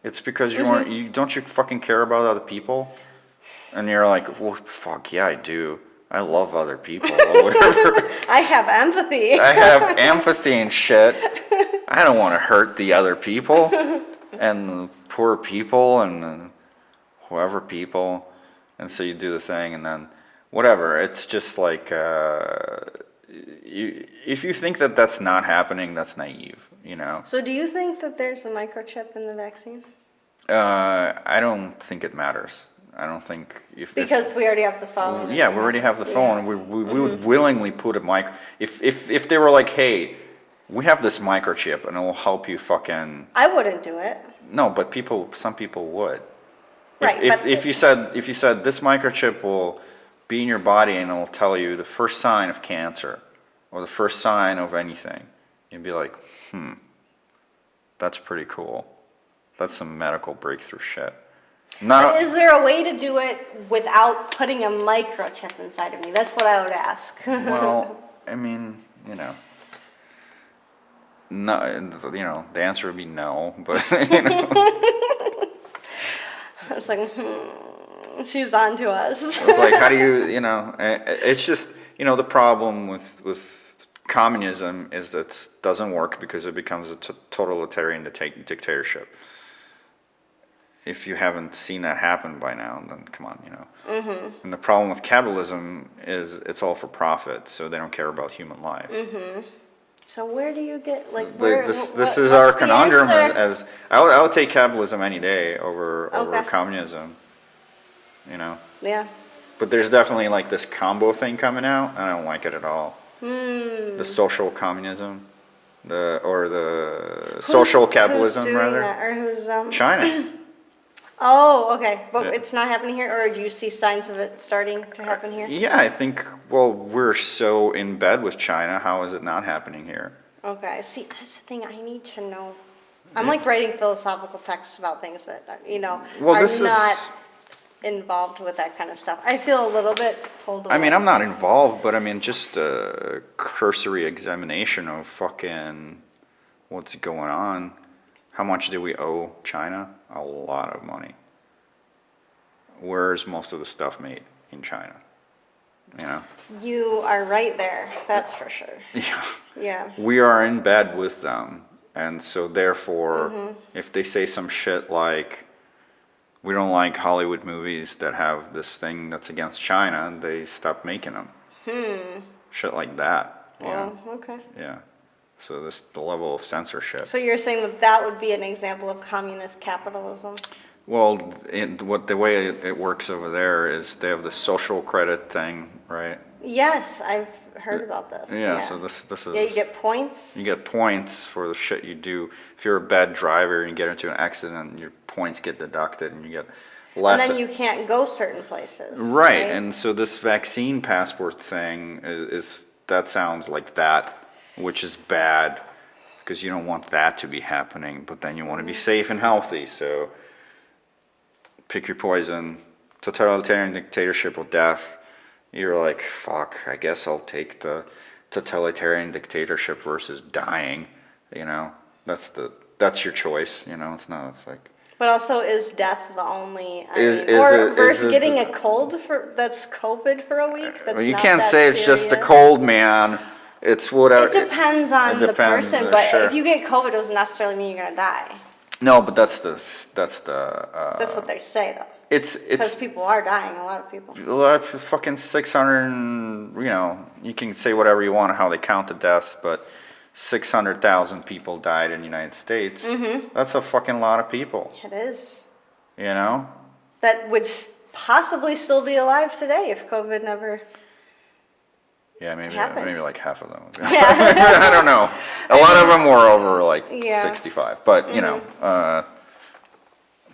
it's because you want you don't you fucking care about other people, and you're like, well, fuck yeah, I do. I love other people or whatever. I have empathy. I have empathy and shit. I don't want to hurt the other people and the poor people and the whoever people. And so you do the thing and then whatever. It's just like, if you think that that's not happening, that's naive, you know? So do you think that there's a microchip in the vaccine? I don't think it matters. I don't think Because we already have the phone. yeah, we already have the phone. We would willingly put a mic. If they were like, hey, we have this microchip and it will help you fucking. I wouldn't do it. No, but some people would. Right, If but if you said this microchip will be in your body and it will tell you the first sign of cancer or the first sign of anything, you'd be like, that's pretty cool. That's some medical breakthrough shit. But is there a way to do it without putting a microchip inside of me? That's what I would ask. Well, I mean, you know, no, you know, the answer would be no, but you know, I was like, she's on to us. it's like, how do you know? It's just, you know, the problem with communism is that it doesn't work because it becomes a totalitarian dictatorship. If you haven't seen that happen by now, then come on, you know. And the problem with capitalism is it's all for profit, so they don't care about human life. So where do you get like This is our conundrum. As I would take capitalism any day over communism, you know. Yeah. But there's definitely like this combo thing coming out. I don't like it at all. The social communism, the social capitalism who's doing rather. That, or who's China. Oh, okay. But Yeah. it's not happening here, or do you see signs of it starting to happen here? Yeah, I think. Well, we're so in bed with China. How is it not happening here? Okay. See, that's the thing. I need to know. I'm like writing philosophical texts about things that are not involved with that kind of stuff. I feel a little bit pulled away. I mean, I'm not involved, but I mean, just a cursory examination of fucking what's going on. How much do we owe China? A lot of money. Where's most of the stuff made? In China. You know? You are right there. That's for sure. Yeah. Yeah. We are in bed with them. And so therefore, if they say some shit like, we don't like Hollywood movies that have this thing that's against China, they stop making them. Shit like that. Well, okay. Yeah. So the level of censorship. So you're saying that would be an example of communist capitalism? Well, the way it works over there is they have the social credit thing, right? Yes, I've heard about this. Yeah. So this is. Yeah, you get points. You get points for the shit you do. If you're a bad driver and you get into an accident, your points get deducted and you get less. And then you can't go certain places. Right. And so this vaccine passport thing is that sounds like that, which is bad because you don't want that to be happening, but then you want to be safe and healthy. So pick your poison. Totalitarian dictatorship or death. You're like, fuck, I guess I'll take the totalitarian dictatorship versus dying, you know? That's your choice, you know? It's like. But also, is death the only? Versus getting a cold that's COVID for a week. That's you not can't that say it's serious. just a cold, man. It's whatever. It depends on the person, but sure. if you get COVID, it doesn't necessarily mean you're gonna die. No, but that's That's what they say, though. It's Because people are dying. A lot of people. a lot of fucking 600. You know, you can say whatever you want on how they count the deaths, but 600,000 people died in the United States. Mm-hmm. That's a fucking lot of people. It is. You know. That would possibly still be alive today if COVID never. Yeah, maybe happens. like half of them. I don't know. A lot of them were over like 65, but you know,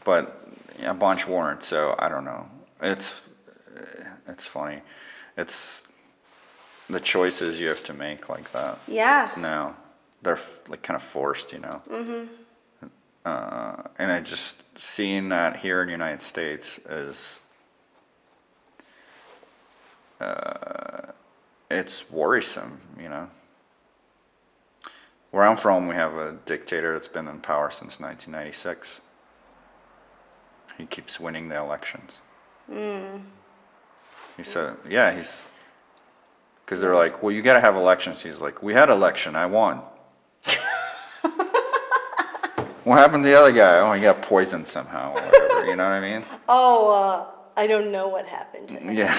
but a bunch weren't. So I don't know. It's funny. It's the choices you have to make like that. Yeah. No, they're like kind of forced, you know. Mm-hmm. And I just seeing that here in the United States is. It's worrisome, you know. Where I'm from, we have a dictator that's been in power since 1996. He keeps winning the elections. He said, yeah, because they're like, well, you got to have elections. He's like, we had election, I won. What happened to the other guy? Oh, he got poisoned somehow or whatever, you know what I mean? I don't know what happened to him. Yeah.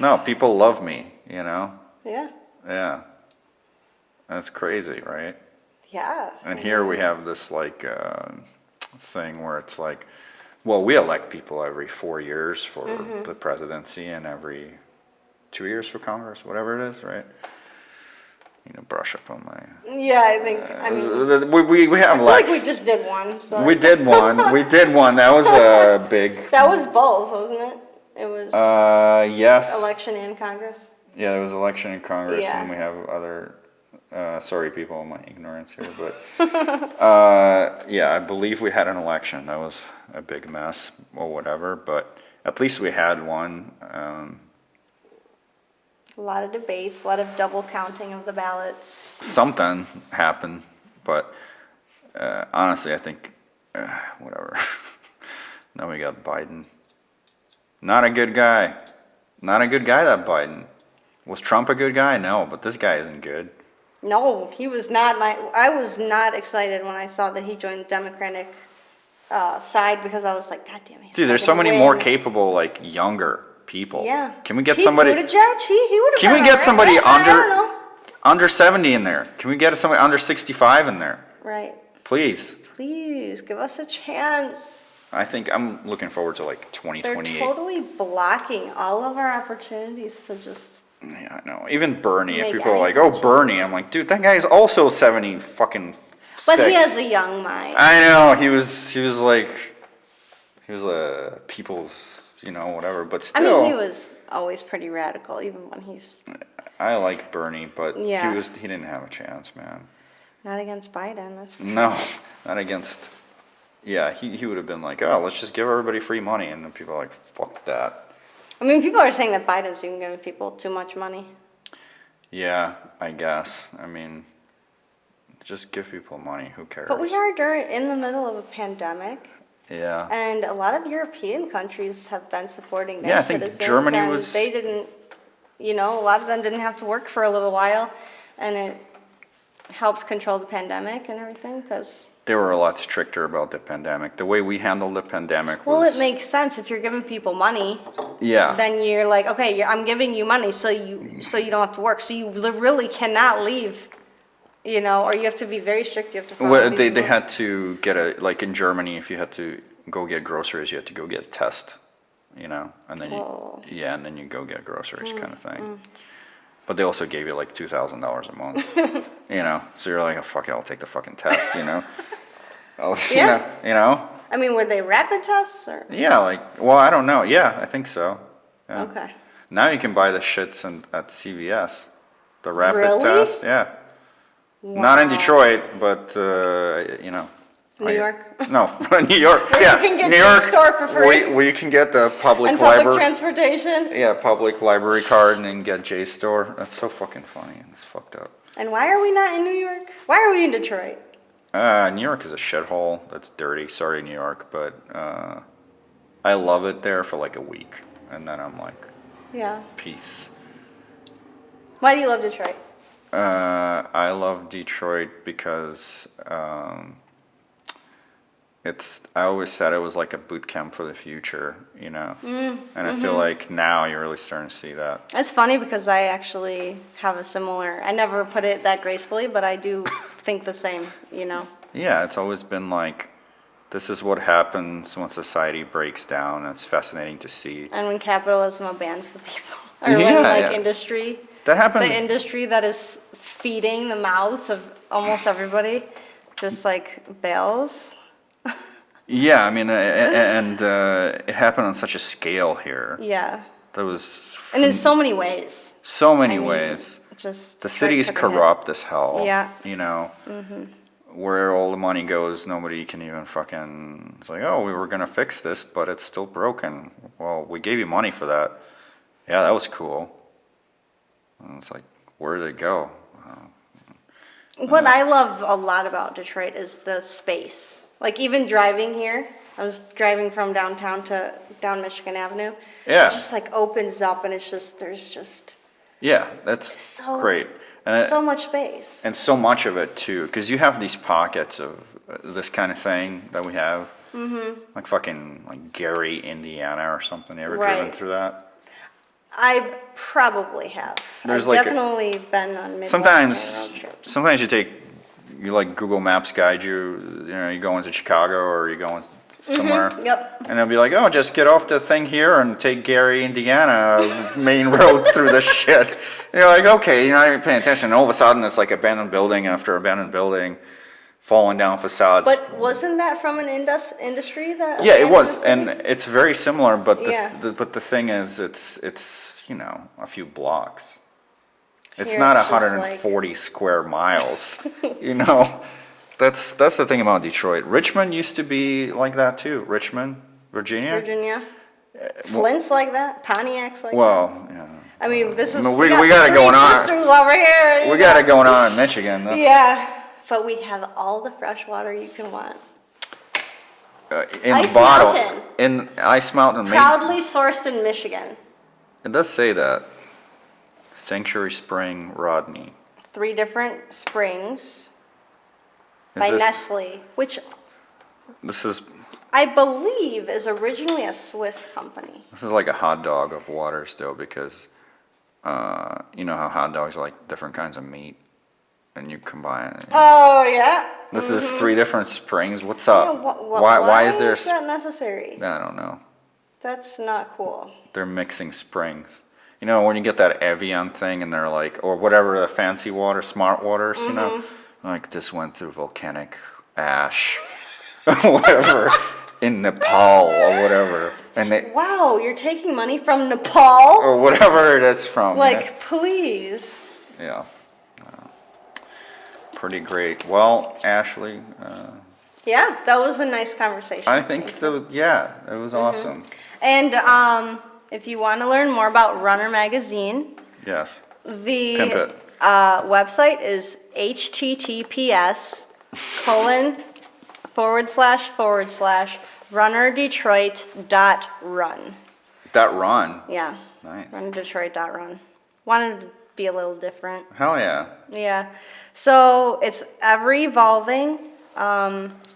No, people love me, you know? Yeah. Yeah. That's crazy, right? Yeah. And here we have this like thing where it's like, well, we elect people every 4 years for the presidency and every 2 years for Congress, whatever it is, right? You know, brush up on my. Yeah, I think. I mean, we have I feel like we just did one. So. We did one. We did one. That was a big. That was both, wasn't it? It was. Yes. Election and Congress. Yeah, there was election in Congress, Yeah. and we have other. Sorry, people, my ignorance here, but yeah, I believe we had an election. That was a big mess or whatever, but at least we had one. A lot of debates, a lot of double counting of the ballots. Something happened, but honestly, I think whatever. Now we got Biden. Not a good guy. Not a good guy, that Biden. Was Trump a good guy? No, but this guy isn't good. No, he was not I was not excited when I saw that he joined the Democratic side because I was like, God damn it. Dude, there's so many more capable, like, younger people. Yeah. Can we get somebody? Buttigieg, he would have. Can we get somebody I don't know. under 70 in there? Can we get somebody under 65 in there? Right. Please. Please give us a chance. I think I'm looking forward to like 2028. They're totally blocking all of our opportunities to just. Yeah, I know. Even Bernie, if Make people are like, any "Oh, Bernie," I'm like, dude, that guy is also 70 fucking. But he has a young mind. I know. He was a people's, you know, whatever. But still. I mean, he was always pretty radical, even when he's. I liked Bernie, but Yeah. he didn't have a chance, man. Not against Biden, that's for sure. No, not against. Yeah, he would have been like, oh, let's just give everybody free money, and then people are like, fuck that. I mean, people are saying that Biden's even giving people too much money. Yeah, I guess. I mean, just give people money. Who cares? But we are in the middle of a pandemic. Yeah. And a lot of European countries have been supporting their Yeah, I think citizens. Germany and was- They didn't, a lot of them didn't have to work for a little while, and it helped control the pandemic and everything, because. They were a lot stricter about the pandemic. The way we handled the pandemic was. Well, it makes sense if you're giving people money. Yeah. Then you're like, okay, I'm giving you money, so you don't have to work. So you really cannot leave, or you have to be very strict. You have to follow Well, these they rules. had to get like in Germany, if you had to go get groceries, you had to go get a test, you know, and then Whoa. and then you go get groceries kind of thing. But they also gave you like $2,000 a month, you know. So you're like, oh, fuck it, I'll take the fucking test, you know. Yeah. You know. I mean, were they rapid tests or? Yeah, like, well, I don't know. Yeah, I think so. Yeah. Okay. Now you can buy the shits at CVS, the rapid Really? test. Yeah. Not in Detroit, but you know. New York? No, New York. Where yeah, you can get New to York. the store for free. We can get the public And public library. transportation? Yeah, public library card and then get JSTOR. That's so fucking funny. It's fucked up. And why are we not in New York? Why are we in Detroit? New York is a shithole. That's dirty. Sorry, New York, but I love it there for like a week, and then I'm like, Yeah. peace. Why do you love Detroit? I love Detroit because I always said it was like a boot camp for the future, you know? And I feel like now you're really starting to see that. It's funny because I actually have a similar, I never put it that gracefully, but I do think the same, you know? Yeah, it's always been like, this is what happens when society breaks down, and it's fascinating to see. And when capitalism abandons the people. Or Yeah, when like yeah. industry, That happens. the industry that is feeding the mouths of almost everybody, just like bails. Yeah, I mean, and it happened on such a scale here. Yeah. There was And in so many ways. so many I mean, ways. Just The Detroit city's took a hit. corrupt as hell. Yeah. You know, where all the money goes, nobody can even fucking. It's like, oh, we were gonna fix this, but it's still broken. Well, we gave you money for that. Yeah, that was cool. And it's like, where did it go? What I love a lot about Detroit is the space. Like even driving here, I was driving from downtown to down Michigan Avenue. Yeah. It just like opens up and it's just, there's just Yeah, that's so great. And so much space. and so much of it too, because you have these pockets of this kind of thing that we have. Like fucking like Gary, Indiana, or something. You ever driven Right. through that? I probably have. There's I've like definitely been on Midwestern Sometimes, road trips. sometimes you like Google Maps guide you. You know, you go into Chicago or you go in somewhere. Yep. And they'll be like, oh, just get off the thing here and take Gary, Indiana, main road through the shit. And you're like, okay, you're not even paying attention. And all of a sudden, it's like abandoned building after abandoned building, falling down facades. But wasn't that from an industry that? Yeah, it was, abandoned the and it's very similar. But Yeah. but the thing is, it's you know, a few blocks. It's Here not it's just 140 square miles. You know, that's the thing about Detroit. Richmond used to be like that too. Richmond, Virginia. Virginia? Flint's like that? Pontiac's like that? Well, yeah. I mean, this is, I mean, we we got got it going three on. sisters over here. We got it going on in Michigan. That's, Yeah, but we have all the fresh water you can want. in Ice the bottle. Mountain. In Ice Mountain. Proudly sourced in Michigan. It does say that. Sanctuary Spring, Rodney. 3 different springs Is by this- Nestle, which This is I believe is originally a Swiss company. like a hot dog of water still, because you know how hot dogs are like different kinds of meat, and you combine it. Oh, yeah? This is 3 different springs. What's up? Yeah, Why is there? that necessary? I don't know. That's not cool. They're mixing springs. You know, when you get that Evian thing, and they're like, or whatever the fancy water, smart waters, you know, like this went through volcanic ash, whatever, in Nepal or whatever, and they, Wow, you're taking money from Nepal? or whatever it is from. Like, please. yeah. Pretty great. Well, Ashley, Yeah, that was a nice conversation. I think yeah, it was awesome. And if you want to learn more about Runner Magazine, Yes. the Pimp it. website is https://runnerdetroit.run. That run. Yeah, Nice. runnerdetroit.run. Wanted to be a little different. Hell yeah. Yeah. So it's ever evolving.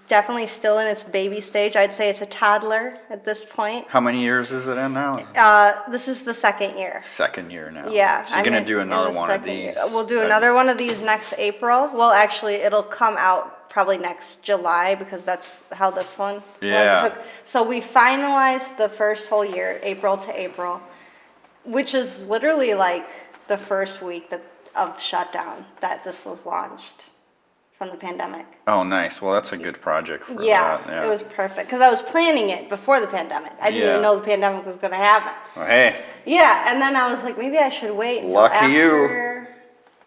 Definitely still in its baby stage. I'd say it's a toddler at this point. How many years is it in now? This is the 2nd year. 2nd year now. Yeah. So you're I'm gonna do in another the one of 2nd year. these. We'll do another one of these next April. Well, actually, it'll come out probably next July because that's how this one was. Yeah. So we finalized the first whole year, April to April, which is literally like the first week of shutdown that this was launched from the pandemic. Oh, nice. Well, that's a good project for Yeah, that. Yeah, it was perfect because I was planning it before the pandemic. I didn't even Yeah. know the pandemic was going to happen. Well, hey, Yeah, and then I was like, maybe I should wait until Lucky you. after.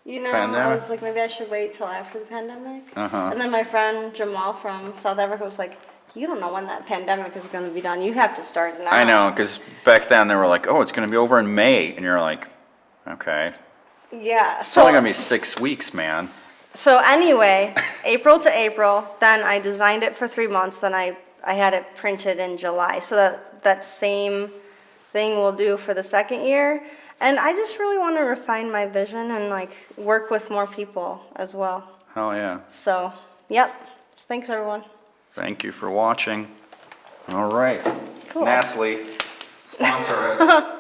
You know, I Pandemic. was like, maybe I should wait till after the pandemic. Uh-huh. And then my friend Jamal from South Africa was like, you don't know when that pandemic is going to be done. You have to start now. I know, because back then they were like, oh, it's going to be over in May. And you're like, okay. Yeah. It's only going to be 6 weeks, man. So anyway, April to April, then I designed it for 3 months, then I had it printed in July. So that same thing we'll do for the second year. And I just really want to refine my vision and like work with more people as well. Hell yeah. So, yep. Thanks everyone. Thank you for watching. All right. Cool. Nestle, sponsor us.